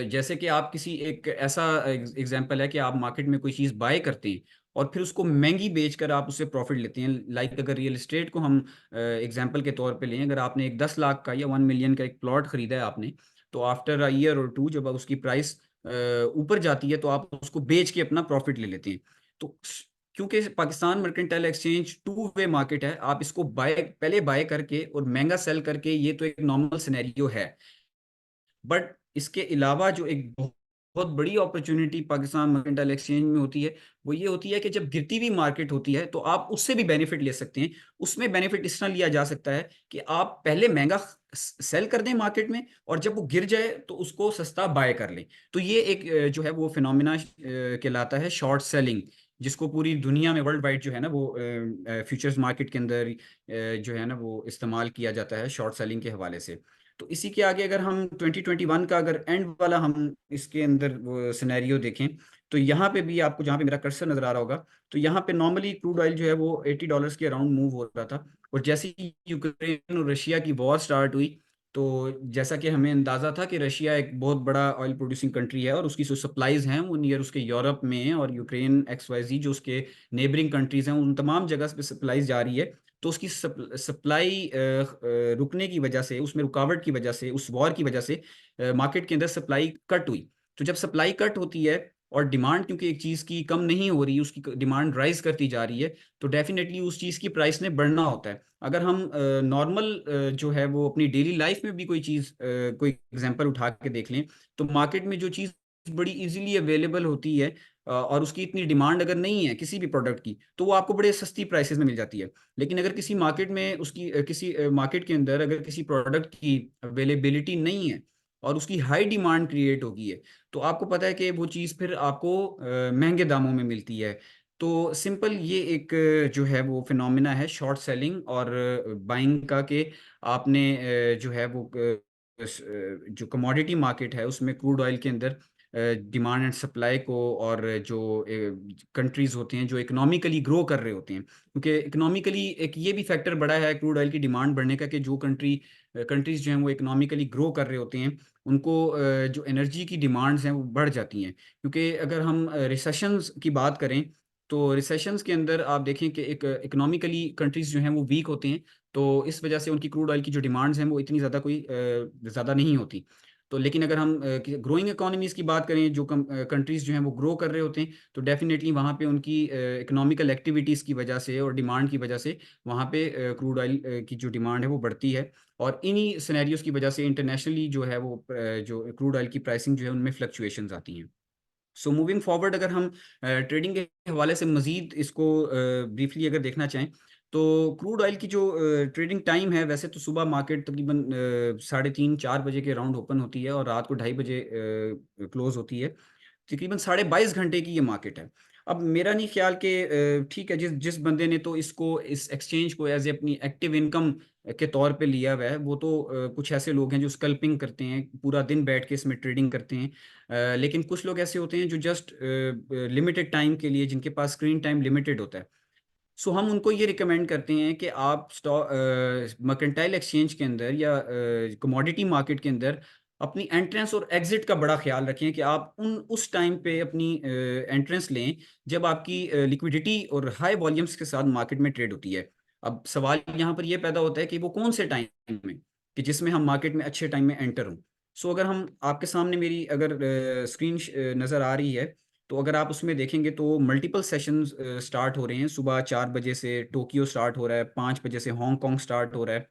जैसे कि आप किसी एक ऐसा एग्जांपल है कि आप मार्केट में कोई चीज़ बाय करते हैं और फिर उसको महंगी बेचकर आप उससे प्रॉफिट लेते हैं। लाइक अगर रियल एस्टेट को हम एग्जांपल के तौर पे लें, अगर आपने एक 10 लाख का या 1 मिलियन का एक प्लॉट खरीदा है आपने, तो आफ्टर अ ईयर और टू जब उसकी प्राइस ऊपर जाती है तो आप उसको बेच के अपना प्रॉफिट ले लेते हैं। तो क्योंकि Pakistan mercantile exchange two way market है, आप इसको पहले बाय करके और महंगा सेल करके, ये तो एक नॉर्मल सिनेरियो है। बट इसके अलावा जो एक बहुत बड़ी अपॉर्चुनिटी पाकिस्तान मर्केंटाइल एक्सचेंज में होती है, वो ये होती है कि जब गिरती हुई मार्केट होती है तो आप उससे भी बेनिफिट ले सकते हैं। उसमें बेनिफिट इस तरह लिया जा सकता है कि आप पहले महंगा सेल कर दें मार्केट में, और जब वो गिर जाए तो उसको सस्ता बाय कर लें। तो ये एक जो है वो फिनोमिना कहलाता है शॉर्ट सेलिंग, जिसको पूरी दुनिया में वर्ल्ड वाइड जो है ना वो फ्यूचर्स मार्केट के अंदर जो है ना वो इस्तेमाल किया जाता है शॉर्ट सेलिंग के हवाले से। तो इसी के आगे अगर हम 2021 का अगर एंड वाला हम इसके अंदर वो सिनेरियो देखें, तो यहाँ पे भी आपको, जहाँ पे मेरा कर्सर नजर आ रहा होगा, तो यहाँ पे नॉर्मली क्रूड ऑयल जो है वो $80 के अराउंड मूव हो रहा था। और जैसे ही यूक्रेन और रशिया की वॉर स्टार्ट हुई, तो जैसा कि हमें अंदाजा था कि रशिया एक बहुत बड़ा ऑयल प्रोड्यूसिंग कंट्री है, और उसकी जो सप्लाईज हैं वो नियर उसके यूरोप में हैं, और यूक्रेन XYZ जो उसके नेबरिंग कंट्रीज हैं उन तमाम जगह पे सप्लाईज जा रही है। तो उसकी सप्लाई रुकने की वजह से, उसमें रुकावट की वजह से, उस वॉर की वजह से मार्केट के अंदर सप्लाई कट हुई। तो जब सप्लाई कट होती है और डिमांड क्योंकि एक चीज़ की कम नहीं हो रही, उसकी डिमांड राइज करती जा रही है, तो डेफिनेटली उस चीज़ की प्राइस ने बढ़ना होता है। अगर हम नॉर्मल जो है वो अपनी डेली लाइफ में भी कोई चीज़ कोई एग्जांपल उठा के देख लें, तो मार्केट में जो चीज़ बड़ी इजीली अवेलेबल होती है और उसकी इतनी डिमांड अगर नहीं है किसी भी प्रोडक्ट की, तो वो आपको बड़े सस्ती प्राइसेस में मिल जाती है। लेकिन अगर किसी मार्केट में उसकी किसी मार्केट के अंदर अगर किसी प्रोडक्ट की अवेलेबिलिटी नहीं है और उसकी हाई डिमांड क्रिएट होगी है, तो आपको पता है कि वो चीज़ फिर आपको महंगे दामों में मिलती है। तो सिंपल ये एक जो है वो फिनोमिना है शॉर्ट सेलिंग और बाइंग का, कि आपने जो है वो जो कमोडिटी मार्केट है उसमें क्रूड ऑयल के अंदर डिमांड एंड सप्लाई को, और जो कंट्रीज होते हैं जो इकोनॉमिकली ग्रो कर रहे होते हैं, क्योंकि इकोनॉमिकली एक ये भी फैक्टर बड़ा है क्रूड ऑयल की डिमांड बढ़ने का, कि जो कंट्रीज जो हैं वो इकोनॉमिकली ग्रो कर रहे होते हैं, उनको जो एनर्जी की डिमांड्स हैं वो बढ़ जाती हैं। क्योंकि अगर हम रिसेशंस की बात करें, तो रिसेशंस के अंदर आप देखें कि एक इकोनॉमिकली कंट्रीज जो हैं वो वीक होते हैं, तो इस वजह से उनकी क्रूड ऑयल की जो डिमांड्स हैं वो इतनी ज़्यादा कोई ज़्यादा नहीं होती। तो लेकिन अगर हम ग्रोइंग इकोनॉमीज़ की बात करें, जो कंट्रीज़ जो हैं वो ग्रो कर रहे होते हैं, तो डेफिनेटली वहाँ पे उनकी इकोनॉमिकल एक्टिविटीज़ की वजह से और डिमांड की वजह से वहाँ पे क्रूड ऑयल की जो डिमांड है वो बढ़ती है। और इन्हीं सिनेरियोज़ की वजह से इंटरनेशनली जो है वो जो क्रूड ऑयल की प्राइसिंग जो है उनमें फ्लक्चुएशंस आती हैं। सो मूविंग फॉरवर्ड, अगर हम ट्रेडिंग के हवाले से मजीद इसको ब्रीफली अगर देखना चाहें, तो क्रूड ऑयल की जो ट्रेडिंग टाइम है, वैसे तो सुबह मार्केट तकरीबन 3:30-4 बजे के राउंड ओपन होती है और रात को 2:30 बजे क्लोज होती है। तकरीबन 22.5 घंटे की ये मार्केट है। अब मेरा नहीं ख्याल कि ठीक है, जिस जिस बंदे ने तो इस एक्सचेंज को एज ए अपनी एक्टिव इनकम के तौर पे लिया हुआ है, वो तो कुछ ऐसे लोग हैं जो स्कल्पिंग करते हैं, पूरा दिन बैठ के इसमें ट्रेडिंग करते हैं। लेकिन कुछ लोग ऐसे होते हैं जो जस्ट लिमिटेड टाइम के लिए, जिनके पास स्क्रीन टाइम लिमिटेड होता है, सो हम उनको ये रिकमेंड करते हैं कि आप स्टॉक मर्केंटाइल एक्सचेंज के अंदर या कमोडिटी मार्केट के अंदर अपनी एंट्रेंस और एग्जिट का बड़ा ख्याल रखें, कि आप उस टाइम पे अपनी एंट्रेंस लें जब आपकी लिक्विडिटी और हाई वॉल्यूम्स के साथ मार्केट में ट्रेड होती है। अब सवाल यहाँ पर यह पैदा होता है कि वो कौन से टाइम में, कि जिसमें हम मार्केट में अच्छे टाइम में एंटर हों। सो अगर हम आपके सामने मेरी अगर स्क्रीन नज़र आ रही है, तो अगर आप उसमें देखेंगे तो मल्टीपल सेशंस स्टार्ट हो रहे हैं। सुबह 4 बजे से टोक्यो स्टार्ट हो रहा है, 5 बजे से हांगकांग स्टार्ट हो रहा है,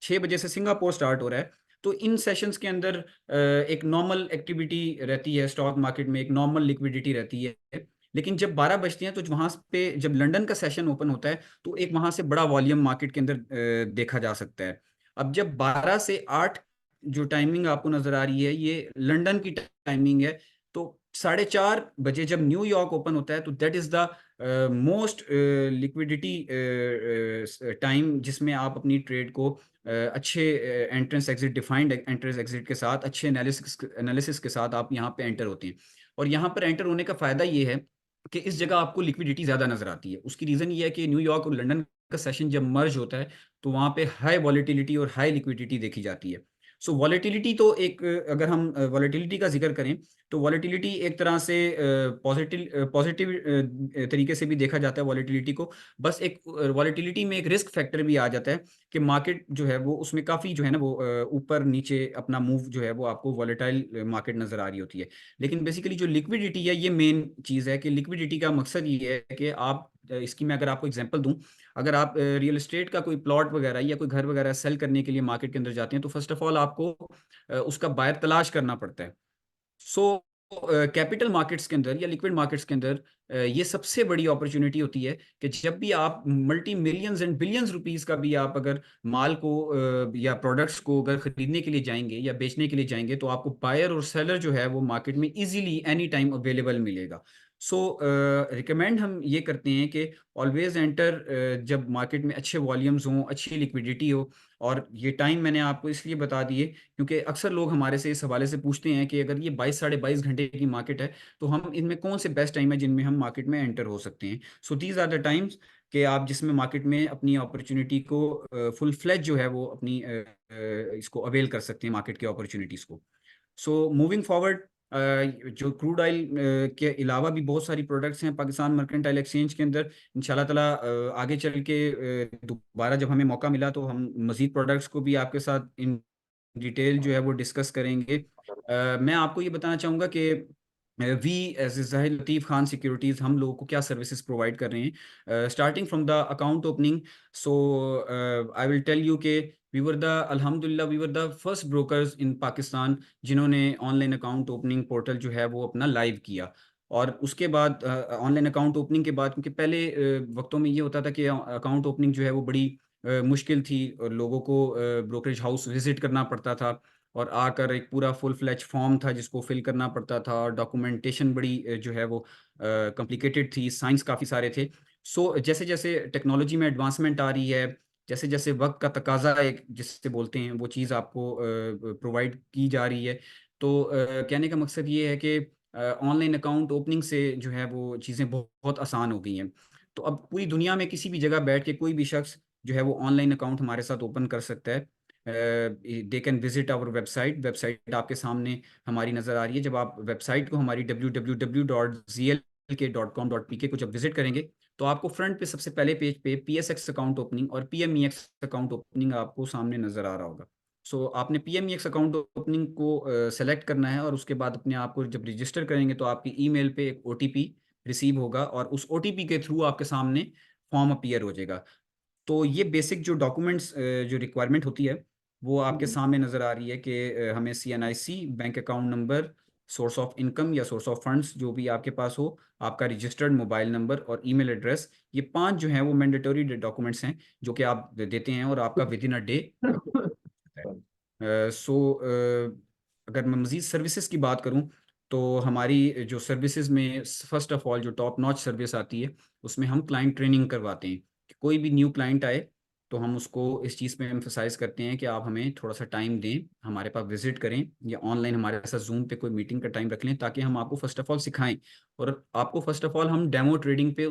6 बजे से सिंगापुर स्टार्ट हो रहा है। तो इन सेशंस के अंदर एक नॉर्मल एक्टिविटी रहती है, स्टॉक मार्केट में एक नॉर्मल लिक्विडिटी रहती है। लेकिन जब 12 बजते हैं, तो वहाँ पे जब लंदन का सेशन ओपन होता है, तो एक वहाँ से बड़ा वॉल्यूम मार्केट के अंदर देखा जा सकता है। अब जब 12 से 8 जो टाइमिंग आपको नजर आ रही है, ये लंदन की टाइमिंग है। तो 4:30 बजे जब न्यूयॉर्क ओपन होता है, तो that is the most liquidity time, जिसमें आप अपनी ट्रेड को अच्छे entrance exit, defined entrance exit के साथ, अच्छे एनालिसिस के साथ आप यहाँ पे एंटर होते हैं। और यहाँ पर एंटर होने का फायदा ये है कि इस जगह आपको लिक्विडिटी ज्यादा नजर आती है। उसकी रीजन ये है कि न्यूयॉर्क और लंदन का सेशन जब मर्ज होता है, तो वहाँ पे हाई वॉलेटिलिटी और हाई लिक्विडिटी देखी जाती है। सो वॉलेटिलिटी तो एक, अगर हम वॉलेटिलिटी का जिक्र करें, तो वॉलेटिलिटी एक तरह से पॉजिटिव तरीके से भी देखा जाता है वॉलेटिलिटी को। बस एक वॉलेटिलिटी में एक रिस्क फैक्टर भी आ जाता है, कि मार्केट जो है वो उसमें काफ़ी जो है ना वो ऊपर नीचे अपना मूव जो है वो आपको वॉलेटाइल मार्केट नज़र आ रही होती है। लेकिन बेसिकली जो लिक्विडिटी है, ये मेन चीज़ है, कि लिक्विडिटी का मकसद ये है कि आप इसकी मैं अगर आपको एग्जांपल दूं, अगर आप रियल एस्टेट का कोई प्लॉट वगैरह या कोई घर वगैरह सेल करने के लिए मार्केट के अंदर जाते हैं, तो फर्स्ट ऑफ ऑल आपको उसका बायर तलाश करना पड़ता है। सो कैपिटल मार्केट्स के अंदर या लिक्विड मार्केट्स के अंदर ये सबसे बड़ी अपॉर्चुनिटी होती है, कि जब भी आप multi millions and billions rupees का भी आप अगर माल को या प्रोडक्ट्स को अगर खरीदने के लिए जाएंगे या बेचने के लिए जाएंगे, तो आपको बायर और सेलर जो है वो मार्केट में इजीली एनी टाइम अवेलेबल मिलेगा। सो रिकमेंड हम ये करते हैं कि ऑलवेज एंटर जब मार्केट में अच्छे वॉल्यूम्स हों, अच्छी लिक्विडिटी हो। और ये टाइम मैंने आपको इसलिए बता दिए क्योंकि अक्सर लोग हमारे से इस हवाले से पूछते हैं कि अगर ये 22-22.5 घंटे की मार्केट है, तो हम इनमें कौन से बेस्ट टाइम है जिनमें हम मार्केट में एंटर हो सकते हैं। So these are the times कि आप जिसमें मार्केट में अपनी अपॉर्चुनिटी को फुल फ्लैज जो है वो अपनी इसको अवेल कर सकते हैं मार्केट की अपॉर्चुनिटीज़ को। सो मूविंग फॉरवर्ड, जो क्रूड ऑयल के अलावा भी बहुत सारी प्रोडक्ट्स हैं पाकिस्तान मर्केंटाइल एक्सचेंज के अंदर। इंशाल्लाह ताला आगे चल के दोबारा जब हमें मौका मिला, तो हम मज़ीद प्रोडक्ट्स को भी आपके साथ इन डिटेल जो है वो डिस्कस करेंगे। मैं आपको ये बताना चाहूँगा कि वी एज ज़ाहिर लतीफ़ खान सिक्योरिटीज़ हम लोगों को क्या सर्विसेज प्रोवाइड कर रहे हैं, starting from the account opening. So I will tell you के वी वर द अल्हम्दुलिल्लाह we were the first brokers in Pakistan जिन्होंने ऑनलाइन अकाउंट ओपनिंग पोर्टल जो है वो अपना लाइव किया. और उसके बाद ऑनलाइन अकाउंट ओपनिंग के बाद, क्योंकि पहले वक्तों में ये होता था कि अकाउंट ओपनिंग जो है वो बड़ी मुश्किल थी और लोगों को ब्रोकरेज हाउस विजिट करना पड़ता था और आकर एक पूरा फुल फ्लैज फॉर्म था जिसको फिल करना पड़ता था और डॉक्यूमेंटेशन बड़ी जो है वो कॉम्प्लिकेटेड थी, साइंस काफ़ी सारे थे. सो जैसे जैसे टेक्नोलॉजी में एडवांसमेंट आ रही है, जैसे जैसे वक्त का तकाजा एक जिससे बोलते हैं वो चीज़ आपको प्रोवाइड की जा रही है. तो कहने का मकसद ये है कि ऑनलाइन अकाउंट ओपनिंग से जो है वो चीज़ें बहुत आसान हो गई हैं. तो अब पूरी दुनिया में किसी भी जगह बैठ के कोई भी शख्स जो है वो ऑनलाइन अकाउंट हमारे साथ ओपन कर सकता है. They can visit our website आपके सामने हमारी नज़र आ रही है. जब आप वेबसाइट को हमारी www.zlk.com.pk को जब विजिट करेंगे तो आपको फ्रंट पे सबसे पहले पेज पे PSX अकाउंट ओपनिंग और PMEX अकाउंट ओपनिंग आपको सामने नज़र आ रहा होगा. सो आपने PMEX अकाउंट ओपनिंग को सेलेक्ट करना है और उसके बाद अपने आप को जब रजिस्टर करेंगे तो आपकी ईमेल पे एक OTP रिसीव होगा और उस OTP के थ्रू आपके सामने फॉर्म अपीयर हो जाएगा. तो ये बेसिक जो डॉक्यूमेंट्स जो रिक्वायरमेंट होती है वो आपके सामने नज़र आ रही है कि हमें CNIC, bank account number, source of income या सोर्स ऑफ फंड्स जो भी आपके पास हो, आपका रजिस्टर्ड मोबाइल नंबर और ईमेल एड्रेस. ये 5 जो हैं वो मैंडेटरी डॉक्यूमेंट्स हैं जो कि आप देते हैं और आपका विद इन अ डे. सो अगर मैं मज़ीद सर्विसेज की बात करूं तो हमारी जो सर्विसेज में फर्स्ट ऑफ ऑल जो टॉप नॉच सर्विस आती है उसमें हम क्लाइंट ट्रेनिंग करवाते हैं कि कोई भी न्यू क्लाइंट आए तो हम उसको इस चीज़ पे एम्फसाइज करते हैं कि आप हमें थोड़ा सा टाइम दें, हमारे पास विजिट करें या ऑनलाइन हमारे साथ जूम पे कोई मीटिंग का टाइम रख लें ताकि हम आपको फर्स्ट ऑफ ऑल सिखाएं और आपको फर्स्ट ऑफ ऑल हम डेमो ट्रेडिंग पे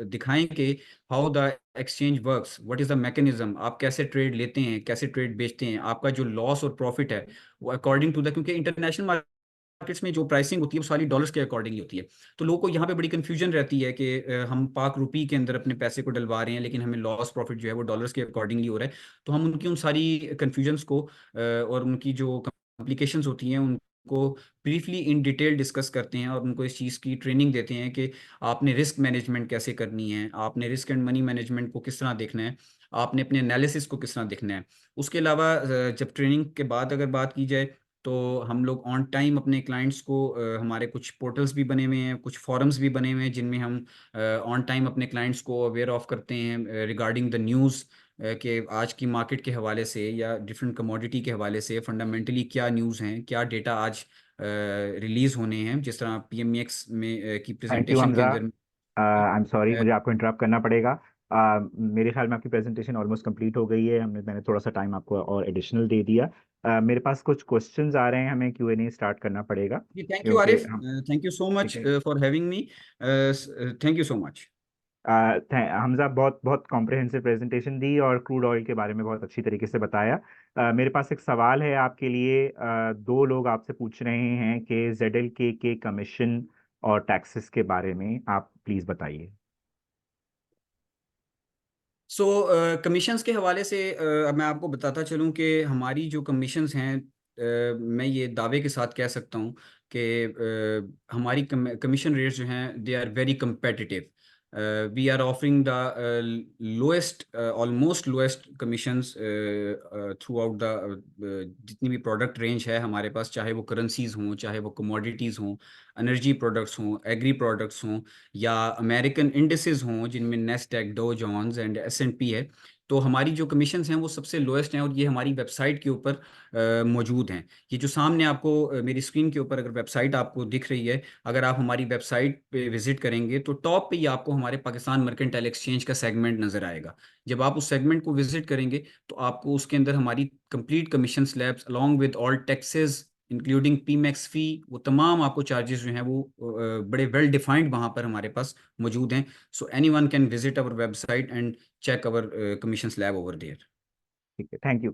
दिखाएं कि how the exchange works, what is the mechanism, आप कैसे ट्रेड लेते हैं, कैसे ट्रेड बेचते हैं, आपका जो लॉस और प्रॉफिट है वो अकॉर्डिंग टू द, क्योंकि इंटरनेशनल मार्केट्स में जो प्राइसिंग होती है वो सारी डॉलर्स के अकॉर्डिंगली होती है. तो लोगों को यहाँ पे बड़ी कंफ्यूजन रहती है कि हम पाक रुपी के अंदर अपने पैसे को डलवा रहे हैं लेकिन हमें लॉस प्रॉफिट जो है वो डॉलर्स के अकॉर्डिंगली हो रहा है. तो हम उनकी उन सारी कन्फ्यूजन्स को और उनकी जो कॉम्प्लिकेशंस होती हैं उनको ब्रीफली इन डिटेल डिस्कस करते हैं और उनको इस चीज़ की ट्रेनिंग देते हैं कि आपने रिस्क मैनेजमेंट कैसे करनी है, आपने रिस्क एंड मनी मैनेजमेंट को किस तरह देखना है, आपने अपने एनालिसिस को किस तरह देखना है. उसके अलावा जब ट्रेनिंग के बाद अगर बात की जाए तो हम लोग ऑन टाइम अपने क्लाइंट्स को हमारे कुछ पोर्टल्स भी बने हुए हैं, कुछ फॉरम्स भी बने हुए हैं जिनमें हम ऑन टाइम अपने क्लाइंट्स को अवेयर ऑफ करते हैं रिगार्डिंग द न्यूज़ कि आज की मार्केट के हवाले से या डिफरेंट कमोडिटी के हवाले से फंडामेंटली क्या न्यूज़ हैं, क्या डेटा आज रिलीज़ होने हैं. जिस तरह PMEX में की थैंक यू प्रेजेंटेशन के हमजा. अंदर आई एम सॉरी, अ, मुझे आपको इंटरप्ट करना पड़ेगा. मेरे ख्याल में आपकी प्रेजेंटेशन ऑलमोस्ट कंप्लीट हो गई है. मैंने थोड़ा सा टाइम आपको और एडिशनल दे दिया. मेरे पास कुछ क्वेश्चंस आ रहे हैं, हमें Q&A स्टार्ट करना पड़ेगा जी थैंक यू क्योंकि आरिफ, हम. थैंक यू सो ठीक मच है. For having me, thank you so much. Hamza, बहुत बहुत कॉम्प्रिहेंसिव प्रेजेंटेशन दी और क्रूड ऑयल के बारे में बहुत अच्छी तरीके से बताया. मेरे पास एक सवाल है आपके लिए. दो लोग आपसे पूछ रहे हैं कि ZLK के कमीशन और टैक्सेस के बारे में आप प्लीज बताइए. सो कमीशंस के हवाले से मैं आपको बताता चलूं कि हमारी जो कमीशंस हैं मैं ये दावे के साथ कह सकता हूं कि हमारी कमीशन रेट्स जो हैं they are very competitive. We are offering the lowest, almost lowest commissions throughout the जितनी भी प्रोडक्ट रेंज है हमारे पास, चाहे वो करेंसीज हों, चाहे वो कमोडिटीज़ हों, एनर्जी प्रोडक्ट्स हों, एग्री प्रोडक्ट्स हों या अमेरिकन इंडिसेस हों जिनमें Nasdaq, dough Jones and S&P है. तो हमारी जो कमीशंस हैं वो सबसे लोएस्ट हैं और ये हमारी वेबसाइट के ऊपर मौजूद हैं. ये जो सामने आपको मेरी स्क्रीन के ऊपर अगर वेबसाइट आपको दिख रही है, अगर आप हमारी वेबसाइट पे विजिट करेंगे तो टॉप पे ही आपको हमारे पाकिस्तान मर्केंटाइल एक्सचेंज का सेगमेंट नज़र आएगा. जब आप उस सेगमेंट को विजिट करेंगे तो आपको उसके अंदर हमारी complete commission slabs along with all taxes including PMEX फी, वो तमाम आपको चार्जेस जो हैं वो बड़े वेल डिफाइंड वहाँ पर हमारे पास मौजूद हैं. So anyone can visit our website and check our commission slab over there. ठीक है, थैंक यू.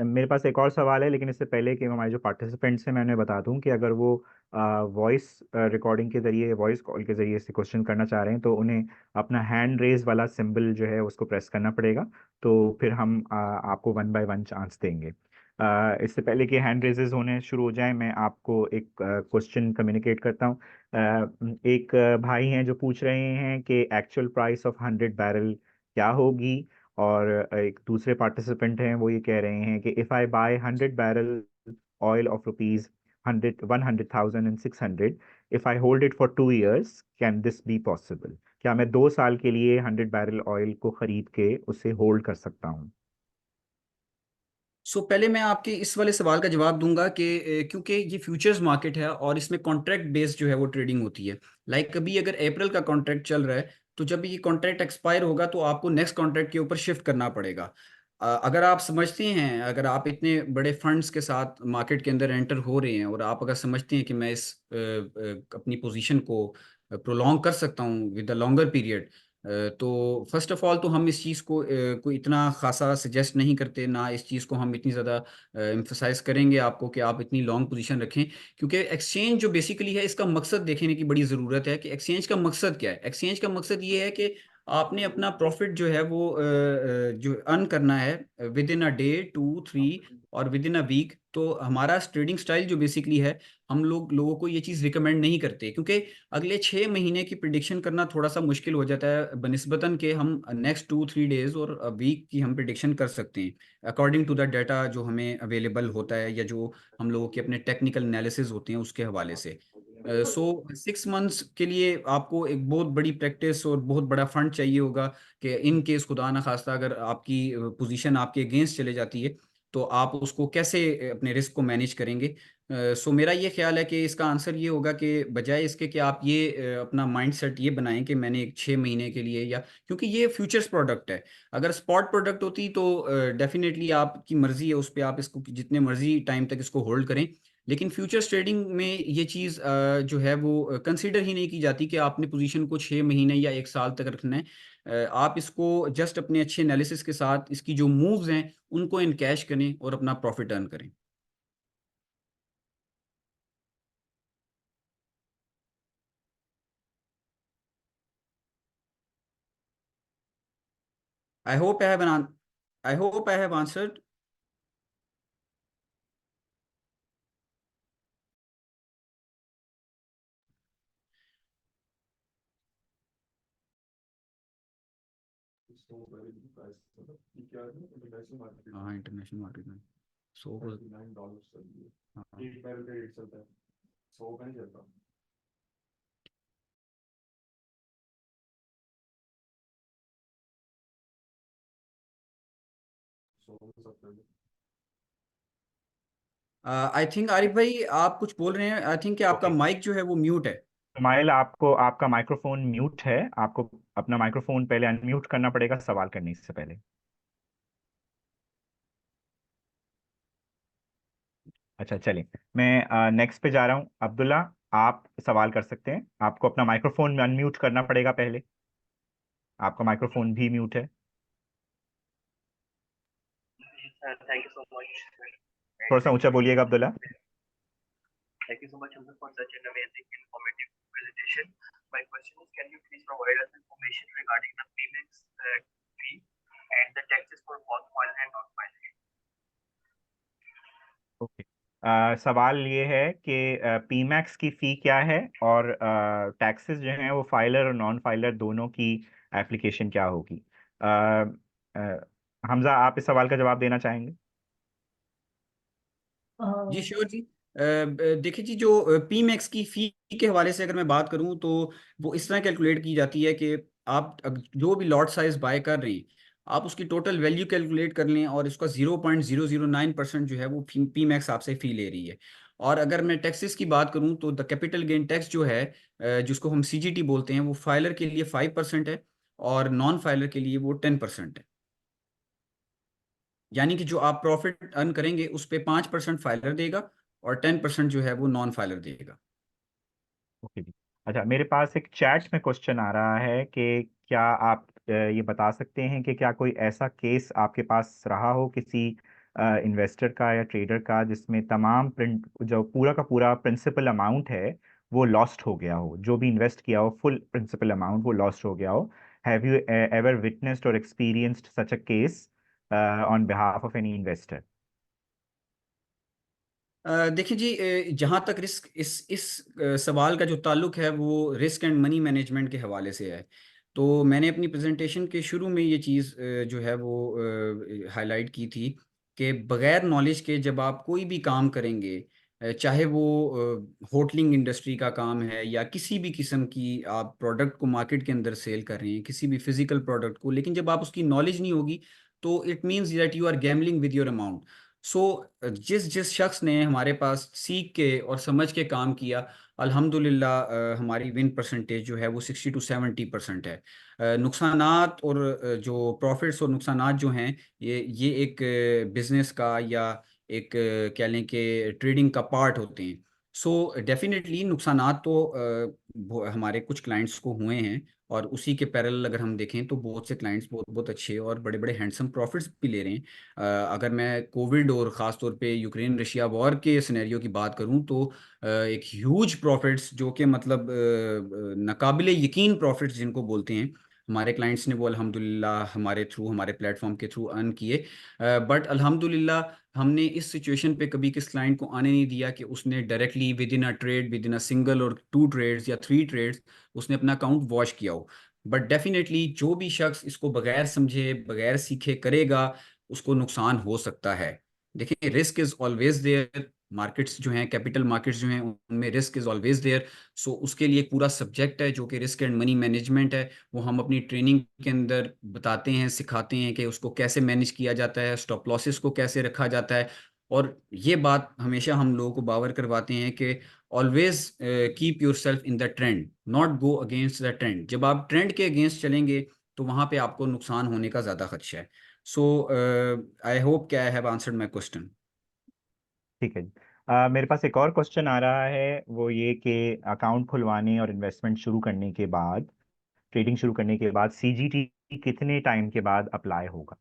मेरे पास एक और सवाल है, लेकिन इससे पहले कि हमारे जो पार्टिसिपेंट्स हैं मैं उन्हें बता दूं कि अगर वो वॉइस रिकॉर्डिंग के जरिए, वॉइस कॉल के जरिए से क्वेश्चन करना चाह रहे हैं तो उन्हें अपना हैंड रेज वाला सिंबल जो है उसको प्रेस करना पड़ेगा. तो फिर हम आपको वन बाय वन चांस देंगे. इससे पहले कि हैंड रेजेस होने शुरू हो जाए, मैं आपको एक क्वेश्चन कम्युनिकेट करता हूँ। एक भाई हैं जो पूछ रहे हैं कि एक्चुअल प्राइस ऑफ 100 बैरल क्या होगी, और एक दूसरे पार्टिसिपेंट हैं वो ये कह रहे हैं कि if I buy 100 barrel oil of rupees 100,600, if I hold it for 2 years, can this be possible? क्या मैं 2 साल के लिए 100 बैरल ऑयल को खरीद के उसे होल्ड कर सकता हूँ? पहले मैं आपके इस वाले सवाल का जवाब दूंगा कि क्योंकि ये फ्यूचर्स मार्केट है और इसमें कॉन्ट्रैक्ट बेस्ड जो है वो ट्रेडिंग होती है। लाइक अभी अगर अप्रैल का कॉन्ट्रैक्ट चल रहा है, तो जब ये कॉन्ट्रैक्ट एक्सपायर होगा तो आपको नेक्स्ट कॉन्ट्रैक्ट के ऊपर शिफ्ट करना पड़ेगा। अगर आप समझते हैं, अगर आप इतने बड़े फंड्स के साथ मार्केट के अंदर एंटर हो रहे हैं और आप अगर समझते हैं कि मैं इस अपनी पोजीशन को प्रोलॉन्ग कर सकता हूँ विद अ लॉन्गर पीरियड, तो फर्स्ट ऑफ ऑल तो हम इस चीज़ को कोई इतना खासा सजेस्ट नहीं करते, ना इस चीज़ को हम इतनी ज़्यादा एम्फसाइज करेंगे आपको कि आप इतनी लॉन्ग पोजीशन रखें। क्योंकि एक्सचेंज जो बेसिकली है, इसका मकसद देखने की बड़ी ज़रूरत है कि एक्सचेंज का मकसद क्या है। एक्सचेंज का मकसद ये है कि आपने अपना प्रॉफिट जो है वो जो अर्न करना है विद इन अ डे, 2 3 और विद इन अ वीक। तो हमारा ट्रेडिंग स्टाइल जो बेसिकली है, हम लोगों को ये चीज़ रिकमेंड नहीं करते, क्योंकि अगले 6 महीने की प्रिडिक्शन करना थोड़ा सा मुश्किल हो जाता है बनिस्बतन के हम नेक्स्ट 2 3 डेज और वीक की हम प्रिडिक्शन कर सकते हैं अकॉर्डिंग टू द डाटा जो हमें अवेलेबल होता है या जो हम लोगों के अपने टेक्निकल एनालिसिस होते हैं उसके हवाले से। 6 मंथ्स के लिए आपको एक बहुत बड़ी प्रैक्टिस और बहुत बड़ा फंड चाहिए होगा कि इन केस खुदा ना खास्ता अगर आपकी पोजीशन आपके अगेंस्ट चले जाती है, तो आप उसको कैसे अपने रिस्क को मैनेज करेंगे। मेरा ये ख्याल है कि इसका आंसर ये होगा कि बजाय इसके कि आप ये अपना माइंडसेट ये बनाएं कि मैंने एक 6 महीने के लिए, या क्योंकि ये फ्यूचर्स प्रोडक्ट है। अगर स्पॉट प्रोडक्ट होती तो डेफिनेटली आपकी मर्जी है उस पर, आप इसको जितने मर्जी टाइम तक इसको होल्ड करें। लेकिन फ्यूचर्स ट्रेडिंग में ये चीज़ जो है वो कंसीडर ही नहीं की जाती कि आपने पोजीशन को 6 महीने या 1 साल तक रखना है। आप इसको जस्ट अपने अच्छे एनालिसिस के साथ इसकी जो मूव्स हैं उनको इनकैश करें और अपना प्रॉफिट अर्न करें। I hope I have I hope I have answered. हाँ, इंटरनेशनल मार्केट में $100। आई थिंक आरिफ भाई आप कुछ बोल रहे हैं, आई थिंक कि आपका ओके, माइक जो है वो म्यूट है। स्माइल, आपको आपका माइक्रोफोन म्यूट है। आपको अपना माइक्रोफोन पहले अनम्यूट करना पड़ेगा सवाल करने से पहले। अच्छा, चलिए, मैं नेक्स्ट पे जा रहा हूँ। अब्दुल्ला, आप सवाल कर सकते हैं। आपको अपना माइक्रोफोन अनम्यूट करना पड़ेगा पहले। आपका माइक्रोफोन भी म्यूट है। Thank you so much. थोड़ा सा ऊंचा बोलिएगा Abdullah. Thank you so much, Hamza, for such an amazing informative presentation. My question is, can you please provide us information regarding the PMIX fee and the taxes for both oil and non-oil? Okay, सवाल ये है कि पीमैक्स की फ़ी क्या है, और taxes जो हैं वो फाइलर और नॉन फाइलर दोनों की एप्लीकेशन क्या होगी। हमजा, आप इस सवाल का जवाब देना चाहेंगे? जी श्योर जी। देखिए जी, जो पी मैक्स की फी के हवाले से अगर मैं बात करूं तो वो इस तरह कैलकुलेट की जाती है कि आप जो भी लॉट साइज बाय कर रहे हैं, आप उसकी टोटल वैल्यू कैलकुलेट कर लें और इसका 0.009% जो है वो पी मैक्स आपसे फी ले रही है। और अगर मैं टैक्सेस की बात करूं तो द कैपिटल गेन टैक्स जो है, जिसको हम सीजीटी बोलते हैं, वो फाइलर के लिए 5% है और नॉन फाइलर के लिए वो 10% है। यानी कि जो आप प्रॉफिट अर्न करेंगे उस पे 5% फाइलर देगा और 10% जो है वो नॉन फाइलर देगा। ओके जी। अच्छा, मेरे पास एक चैट में क्वेश्चन आ रहा है कि क्या आप ये बता सकते हैं कि क्या कोई ऐसा केस आपके पास रहा हो किसी इन्वेस्टर का या ट्रेडर का जिसमें तमाम प्रिंट जो पूरा का पूरा प्रिंसिपल अमाउंट है वो लॉस्ट हो गया हो, जो भी इन्वेस्ट किया हो फुल प्रिंसिपल अमाउंट वो लॉस्ट हो गया हो? हैव यू एवर विटनेस्ड और experienced such a case on behalf of any investor? देखिए जी, जहाँ तक रिस्क इस सवाल का जो ताल्लुक है वो रिस्क एंड मनी मैनेजमेंट के हवाले से है। तो मैंने अपनी प्रेजेंटेशन के शुरू में ये चीज़ जो है वो हाईलाइट की थी कि बगैर नॉलेज के जब आप कोई भी काम करेंगे, चाहे वो होटलिंग इंडस्ट्री का काम है या किसी भी किस्म की आप प्रोडक्ट को मार्केट के अंदर सेल कर रहे हैं, किसी भी फिजिकल प्रोडक्ट को, लेकिन जब आप उसकी नॉलेज नहीं होगी तो it means that you are gambling with your amount. So जिस जिस शख्स ने हमारे पास सीख के और समझ के काम किया, अल्हम्दुलिल्लाह हमारी विन परसेंटेज जो है वो 60 to 70% है। नुकसानात और जो प्रॉफिट्स और नुकसानात जो हैं, ये एक बिजनेस का या एक कह लें कि ट्रेडिंग का पार्ट होते हैं। सो डेफिनेटली नुकसानात तो हमारे कुछ क्लाइंट्स को हुए हैं, और उसी के पैरेलल अगर हम देखें तो बहुत से क्लाइंट्स बहुत बहुत अच्छे और बड़े बड़े हैंडसम प्रॉफिट्स भी ले रहे हैं। अगर मैं कोविड और ख़ास तौर पे यूक्रेन रशिया वॉर के सिनेरियो की बात करूं तो एक ह्यूज प्रॉफिट्स जो कि मतलब नाकाबिले यकीन प्रॉफिट्स जिनको बोलते हैं, हमारे क्लाइंट्स ने वो अल्हम्दुलिल्लाह हमारे थ्रू, हमारे प्लेटफॉर्म के थ्रू अर्न किए। बट अल्हम्दुलिल्लाह हमने इस सिचुएशन पे कभी किस क्लाइंट को आने नहीं दिया कि उसने directly with in a trade, with in a single और 2 ट्रेड्स या 3 ट्रेड्स उसने अपना अकाउंट वॉश किया हो। बट डेफिनेटली जो भी शख्स इसको बगैर समझे बगैर सीखे करेगा उसको नुकसान हो सकता है। देखिए, risk is always there. Markets जो हैं, कैपिटल मार्केट्स जो हैं, उनमें risk is always there. So उसके लिए एक पूरा सब्जेक्ट है जो कि रिस्क एंड मनी मैनेजमेंट है। वो हम अपनी ट्रेनिंग के अंदर बताते हैं, सिखाते हैं कि उसको कैसे मैनेज किया जाता है, स्टॉप लॉसेस को कैसे रखा जाता है। और ये बात हमेशा हम लोगों को बावर करवाते हैं कि always keep your self in the trend, not go against the trend. जब आप ट्रेंड के अगेंस्ट चलेंगे तो वहां पे आपको नुकसान होने का ज्यादा खदशा है। सो आई होप कि I have answered my question. ठीक है जी। मेरे पास एक और क्वेश्चन आ रहा है, वो ये कि अकाउंट खुलवाने और इन्वेस्टमेंट शुरू करने के बाद, ट्रेडिंग शुरू करने के बाद सीजीटी कितने टाइम के बाद अप्लाई होगा,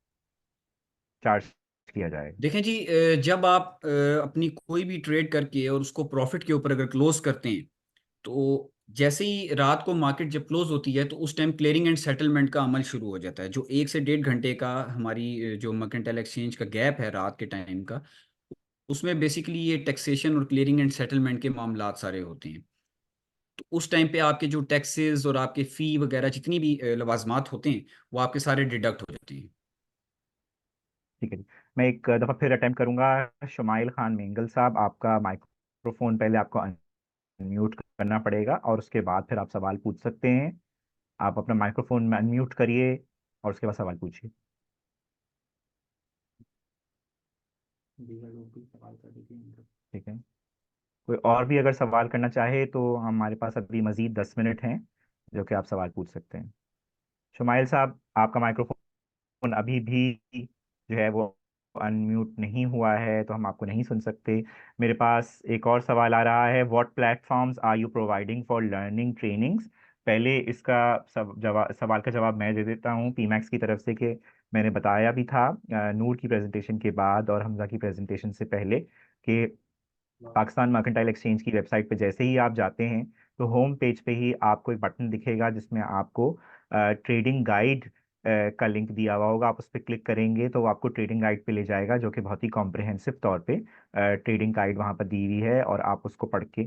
चार्ज किया जाएगा? देखें जी, जब आप अपनी कोई भी ट्रेड करके और उसको प्रॉफिट के ऊपर अगर क्लोज करते हैं, तो जैसे ही रात को मार्केट जब क्लोज होती है तो उस टाइम क्लियरिंग एंड सेटलमेंट का अमल शुरू हो जाता है। जो 1 से 1.5 घंटे का हमारी जो मर्केंटाइल एक्सचेंज का गैप है रात के टाइम का, उसमें बेसिकली ये टैक्सेशन और क्लियरिंग एंड सेटलमेंट के मामलात सारे होते हैं। तो उस टाइम पे आपके जो टैक्सेस और आपके फ़ी वगैरह जितनी भी लवाजमात होते हैं वो आपके सारे डिडक्ट हो जाते हैं। ठीक है जी। मैं एक दफ़ा फिर अटेम्प्ट करूंगा। शुमाइल खान मेंगल साहब, आपका माइक्रोफोन पहले आपको अनम्यूट करना पड़ेगा और उसके बाद फिर आप सवाल पूछ सकते हैं। आप अपना माइक्रोफोन में अनम्यूट करिए और उसके बाद सवाल पूछिए। ठीक है। कोई और भी अगर सवाल करना चाहे तो हमारे पास अभी मजीद 10 मिनट हैं जो कि आप सवाल पूछ सकते हैं। शुमाइल साहब, आपका माइक्रोफोन अभी भी जो है वो अनम्यूट नहीं हुआ है, तो हम आपको नहीं सुन सकते। मेरे पास एक और सवाल आ रहा है, what platforms are you providing for learning trainings? पहले इसका सवाल का जवाब मैं दे देता हूँ पीमैक्स की तरफ से कि मैंने बताया भी था नूर की प्रेजेंटेशन के बाद और हमजा की प्रेजेंटेशन से पहले कि पाकिस्तान मर्केंटाइल एक्सचेंज की वेबसाइट पे जैसे ही आप जाते हैं तो होम पेज पे ही आपको एक बटन दिखेगा जिसमें आपको ट्रेडिंग गाइड का लिंक दिया हुआ होगा। आप उस पर क्लिक करेंगे तो वो आपको ट्रेडिंग गाइड पे ले जाएगा, जो कि बहुत ही कॉम्प्रिहेंसिव तौर पे ट्रेडिंग गाइड वहाँ पर दी हुई है, और आप उसको पढ़ के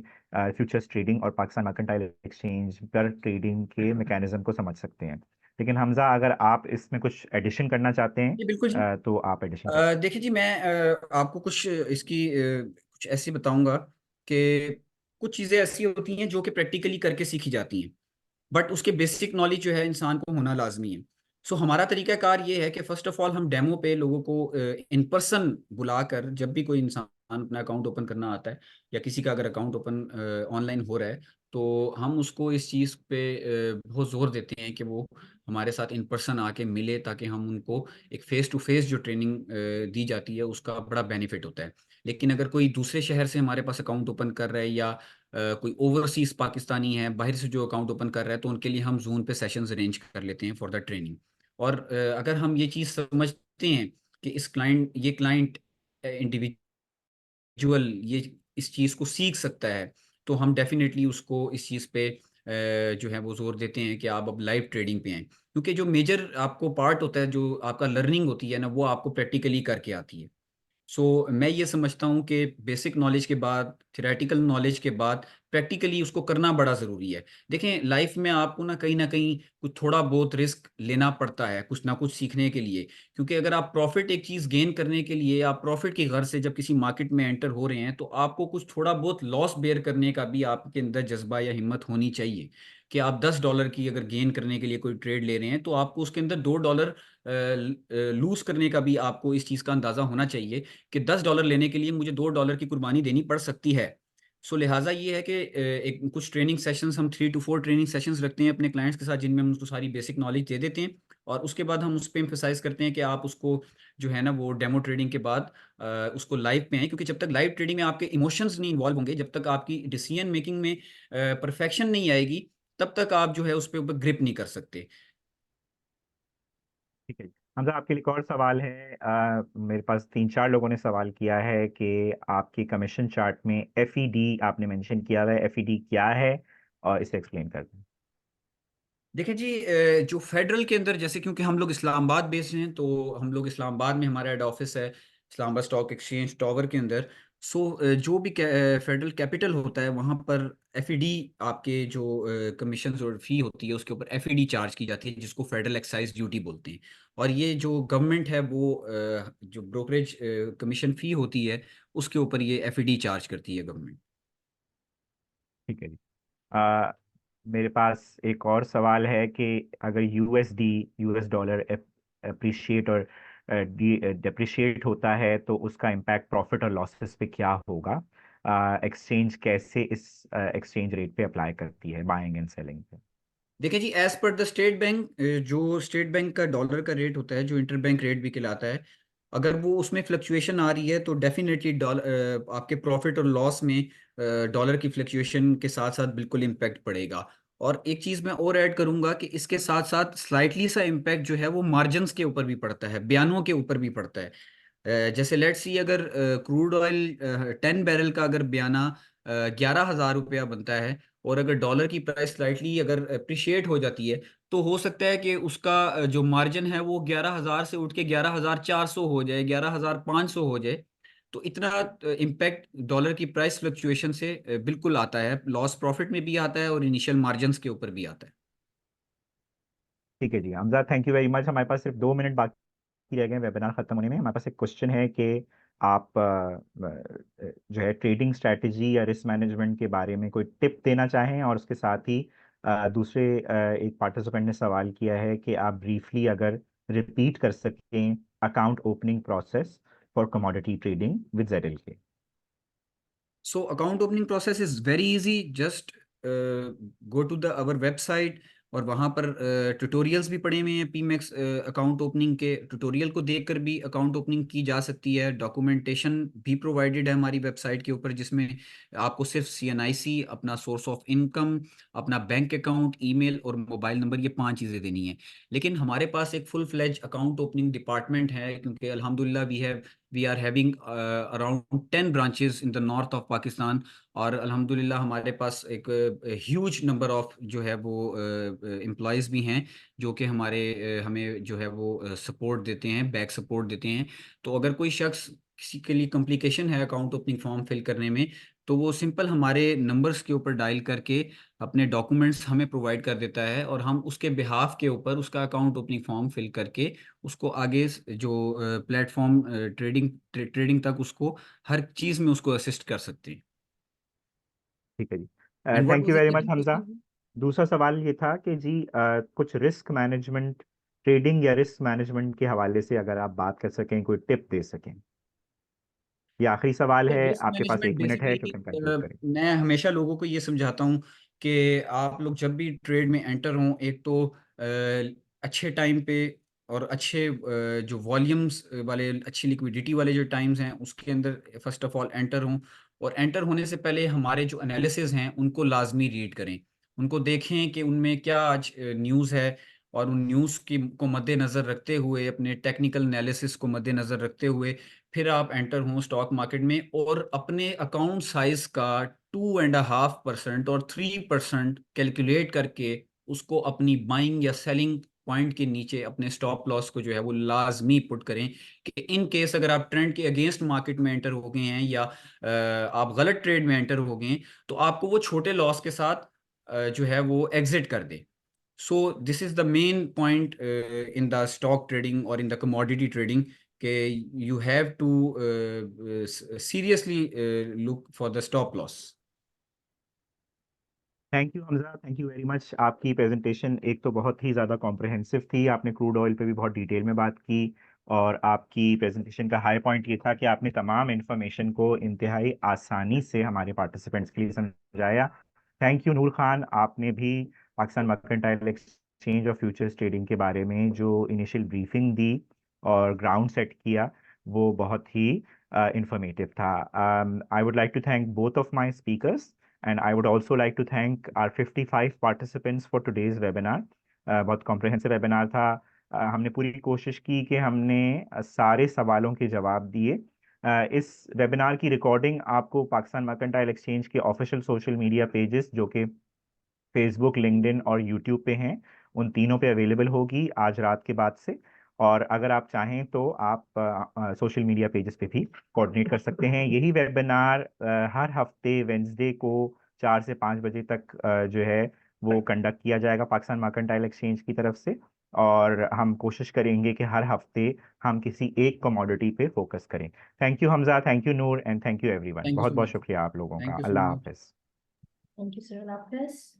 फ्यूचर्स ट्रेडिंग और पाकिस्तान मर्केंटाइल एक्सचेंज पर ट्रेडिंग के मैकेनिज्म को समझ सकते हैं। लेकिन हमजा, अगर आप इसमें कुछ एडिशन करना चाहते हैं जी बिल्कुल जी। तो आप एडिशन कर। देखिए जी, मैं आपको कुछ इसकी कुछ ऐसी बताऊंगा कि कुछ चीज़ें ऐसी होती हैं जो कि प्रैक्टिकली करके सीखी जाती हैं, बट उसके बेसिक नॉलेज जो है इंसान को होना लाजमी है। सो हमारा तरीकाकार ये है कि फर्स्ट ऑफ ऑल हम डेमो पे लोगों को इन पर्सन बुलाकर, जब भी कोई इंसान अपना अकाउंट ओपन करना आता है या किसी का अगर अकाउंट ओपन ऑनलाइन हो रहा है, तो हम उसको इस चीज़ पे बहुत ज़ोर देते हैं कि वो हमारे साथ इन पर्सन आके मिले, ताकि हम उनको एक फेस टू फेस जो ट्रेनिंग दी जाती है उसका बड़ा बेनिफिट होता है। लेकिन अगर कोई दूसरे शहर से हमारे पास अकाउंट ओपन कर रहा है या कोई ओवरसीज पाकिस्तानी है बाहर से जो अकाउंट ओपन कर रहा है, तो उनके लिए हम जून पे सेशंस अरेंज कर लेते हैं फॉर द ट्रेनिंग। और अगर हम ये चीज़ समझते हैं कि ये क्लाइंट इंडिविजुअल ये इस चीज़ को सीख सकता है, तो हम डेफिनेटली उसको इस चीज़ पे जो है वो जोर देते हैं कि आप अब लाइव ट्रेडिंग पे आएँ। क्योंकि जो मेजर आपको पार्ट होता है, जो आपका लर्निंग होती है ना, वो आपको प्रैक्टिकली करके आती है। सो मैं ये समझता हूँ कि बेसिक नॉलेज के बाद, थियोरेटिकल नॉलेज के बाद प्रैक्टिकली उसको करना बड़ा ज़रूरी है। देखें, लाइफ में आपको ना कहीं कुछ थोड़ा बहुत रिस्क लेना पड़ता है कुछ ना कुछ सीखने के लिए, क्योंकि अगर आप प्रॉफिट एक चीज़ गेन करने के लिए, आप प्रॉफिट की गर्ज से जब किसी मार्केट में एंटर हो रहे हैं, तो आपको कुछ थोड़ा बहुत लॉस बेयर करने का भी आपके अंदर जज्बा या हिम्मत होनी चाहिए। कि आप $10 की अगर गेन करने के लिए कोई ट्रेड ले रहे हैं, तो आपको उसके अंदर $2 लूज करने का भी आपको इस चीज़ का अंदाज़ा होना चाहिए कि $10 लेने के लिए मुझे $2 की कुर्बानी देनी पड़ सकती है। सो लिहाजा ये है कि एक कुछ ट्रेनिंग सेशंस, हम 3 to 4 ट्रेनिंग सेशंस रखते हैं अपने क्लाइंट्स के साथ, जिनमें हम उसको सारी बेसिक नॉलेज दे देते हैं, और उसके बाद हम उस पर एम्फेसाइज करते हैं कि आप उसको जो है ना वो डेमो ट्रेडिंग के बाद उसको लाइव पे आए, क्योंकि जब तक लाइव ट्रेडिंग में आपके इमोशंस नहीं इन्वॉल्व होंगे, जब तक आपकी डिसीजन मेकिंग में परफेक्शन नहीं आएगी, तब तक आप जो है उस पर ऊपर ग्रिप नहीं कर सकते। ठीक है। हमजा, आपके लिए एक और सवाल है। मेरे पास 3-4 लोगों ने सवाल किया है कि आपके कमीशन चार्ट में एफईडी आपने मेंशन किया हुआ है, एफईडी क्या है, और इसे एक्सप्लेन कर दें। देखिए जी, जो फेडरल के अंदर, जैसे क्योंकि हम लोग इस्लामाबाद बेस्ड हैं, तो हम लोग इस्लामाबाद में हमारा हेड ऑफिस है, इस्लामाबाद स्टॉक एक्सचेंज टावर के अंदर। सो जो भी फेडरल कैपिटल होता है वहाँ पर एफईडी, आपके जो कमीशन और फी होती है उसके ऊपर एफईडी चार्ज की जाती है, जिसको फेडरल एक्साइज ड्यूटी बोलते हैं। और ये जो गवर्नमेंट है वो जो ब्रोकरेज कमीशन फी होती है उसके ऊपर ये एफईडी चार्ज करती है गवर्नमेंट। ठीक है जी। मेरे पास एक और सवाल है कि अगर यूएसडी, यूएस डॉलर अप्रिशिएट और डिप्रिशिएट होता है तो उसका इम्पैक्ट प्रॉफिट और लॉसेस पे क्या होगा? एक्सचेंज कैसे इस एक्सचेंज रेट पे अप्लाई करती है बाइंग एंड सेलिंग पे? देखिए जी, as per the state bank, जो स्टेट बैंक का डॉलर का रेट होता है, जो इंटर बैंक रेट भी कहलाता है, अगर वो उसमें फ्लक्चुएशन आ रही है तो डेफिनेटली डॉलर आपके प्रॉफिट और लॉस में डॉलर की फ्लक्चुएशन के साथ साथ बिल्कुल इम्पैक्ट पड़ेगा। और एक चीज़ मैं और ऐड करूंगा कि इसके साथ साथ स्लाइटली सा इम्पैक्ट जो है वो मार्जिन्स के ऊपर भी पड़ता है, बयानों के ऊपर भी पड़ता है। जैसे लेट्स सी, अगर क्रूड ऑयल 10 बैरल का अगर बयाना 11,000 रुपया बनता है, और अगर डॉलर की प्राइस स्लाइटली अगर अप्रिशिएट हो जाती है, तो हो सकता है कि उसका जो मार्जिन है वो 11,000 से उठ के 11,400 हो जाए, 11,500 हो जाए। तो इतना इम्पैक्ट डॉलर की प्राइस फ्लक्चुएशन से बिल्कुल आता है, लॉस प्रॉफिट में भी आता है और इनिशियल मार्जिन्स के ऊपर भी आता है। ठीक है जी Hamza, thank you very much. हमारे पास सिर्फ 2 मिनट बाकी रह गए वेबिनार खत्म होने में। हमारे पास एक क्वेश्चन है कि आप जो है ट्रेडिंग स्ट्रैटेजी या रिस्क मैनेजमेंट के बारे में कोई टिप देना चाहें, और उसके साथ ही दूसरे एक पार्टिसिपेंट ने सवाल किया है कि आप ब्रीफली अगर रिपीट कर सकें account opening process for commodity trading with ZL के। So account opening process is very easy. Just go to the our website, और वहाँ पर ट्यूटोरियल्स भी पड़े हुए हैं। पीमेक्स अकाउंट ओपनिंग के ट्यूटोरियल को देखकर भी अकाउंट ओपनिंग की जा सकती है। डॉक्यूमेंटेशन भी प्रोवाइडेड है हमारी वेबसाइट के ऊपर, जिसमें आपको सिर्फ CNIC, अपना सोर्स ऑफ इनकम, अपना बैंक अकाउंट, ईमेल और मोबाइल नंबर, ये 5 चीज़ें देनी है। लेकिन हमारे पास एक full fledge account opening department है, क्योंकि अल्हम्दुलिल्लाह we are having around 10 branches in the north of Pakistan. और अल्हम्दुलिल्लाह हमारे पास एक ह्यूज नंबर ऑफ जो है वो एम्प्लॉयज़ भी हैं, जो कि हमें जो है वो सपोर्ट देते हैं, बैक सपोर्ट देते हैं। तो अगर कोई शख्स, किसी के लिए कॉम्प्लिकेशन है अकाउंट ओपनिंग फॉर्म फिल करने में, तो वो सिंपल हमारे नंबर्स के ऊपर डायल करके अपने डॉक्यूमेंट्स हमें प्रोवाइड कर देता है, और हम उसके बिहाफ के ऊपर उसका अकाउंट ओपनिंग फॉर्म फिल करके उसको आगे जो प्लेटफॉर्म ट्रेडिंग तक उसको हर चीज़ में उसको असिस्ट कर सकते हैं। ठीक है जी, and what thank you was the very much second Hamza. Question? दूसरा सवाल ये था कि जी कुछ रिस्क मैनेजमेंट, ट्रेडिंग या रिस्क मैनेजमेंट के हवाले से अगर आप बात कर सकें, कोई टिप दे सकें। ये आखिरी सवाल है, रिस्क आपके पास मैनेजमेंट 1 मिनट है, बेसिकली, क्योंकि हम कंक्लूड करें। मैं हमेशा लोगों को ये समझाता हूँ कि आप लोग जब भी ट्रेड में एंटर हों, एक तो अच्छे टाइम पे और अच्छे जो वॉल्यूम्स वाले, अच्छी लिक्विडिटी वाले जो टाइम्स हैं उसके अंदर फर्स्ट ऑफ ऑल एंटर हों। और एंटर होने से पहले हमारे जो एनालिसिस हैं उनको लाजमी रीड करें, उनको देखें कि उनमें क्या आज न्यूज़ है, और उन न्यूज़ की को मद्देनज़र रखते हुए, अपने टेक्निकल एनालिसिस को मद्देनज़र रखते हुए फिर आप एंटर हों स्टॉक मार्केट में, और अपने अकाउंट साइज का 2.5% और 3% कैलकुलेट करके उसको अपनी बाइंग या सेलिंग पॉइंट के नीचे अपने स्टॉप लॉस को जो है वो लाजमी पुट करें कि इन केस अगर आप ट्रेंड के अगेंस्ट मार्केट में एंटर हो गए हैं या आप गलत ट्रेड में एंटर हो गए हैं, तो आपको वो छोटे लॉस के साथ जो है वो एग्जिट कर दे. So this is the main point in the stock trading or in the commodity trading. You have to seriously look for the stop loss. Thank you Hamza, thank you very much. आपकी presentation एक तो बहुत ही ज़्यादा comprehensive थी, आपने crude oil पे भी बहुत डिटेल में बात की, और आपकी प्रेजेंटेशन का हाई पॉइंट ये था कि आपने तमाम इन्फॉर्मेशन को इंतहाई आसानी से हमारे पार्टिसिपेंट्स के लिए समझाया। थैंक यू नूर खान, आपने भी पाकिस्तान मर्केंटाइल एक्सचेंज और फ्यूचर्स ट्रेडिंग के बारे में जो इनिशियल ब्रीफिंग दी और ग्राउंड सेट किया, वो बहुत ही इंफॉर्मेटिव था। I would like to thank both of my speakers, and I would also like to thank our 55 participants for today's webinar. बहुत comprehensive webinar था। हमने पूरी कोशिश की कि हमने सारे सवालों के जवाब दिए। इस वेबिनार की रिकॉर्डिंग आपको पाकिस्तान मर्केंटाइल एक्सचेंज के ऑफिशियल सोशल मीडिया पेजेस जो कि फेसबुक, लिंक्डइन और यूट्यूब पे हैं, उन तीनों पे अवेलेबल होगी आज रात के बाद से। और अगर आप चाहें तो आप सोशल मीडिया पेजेस पे भी कोऑर्डिनेट कर सकते हैं। यही वेबिनार हर हफ्ते वेंसडे को 4 से 5 बजे तक जो है वो कंडक्ट किया जाएगा पाकिस्तान मर्केंटाइल एक्सचेंज की तरफ से, और हम कोशिश करेंगे कि हर हफ्ते हम किसी एक कमोडिटी पे फोकस करें। Thank you Hamza, thank you Noor, and thank you everyone. Thank you बहुत so बहुत much. शुक्रिया आप लोगों Thank का। you so Allah much. Hafiz. Thank you, sir. Allah Hafiz.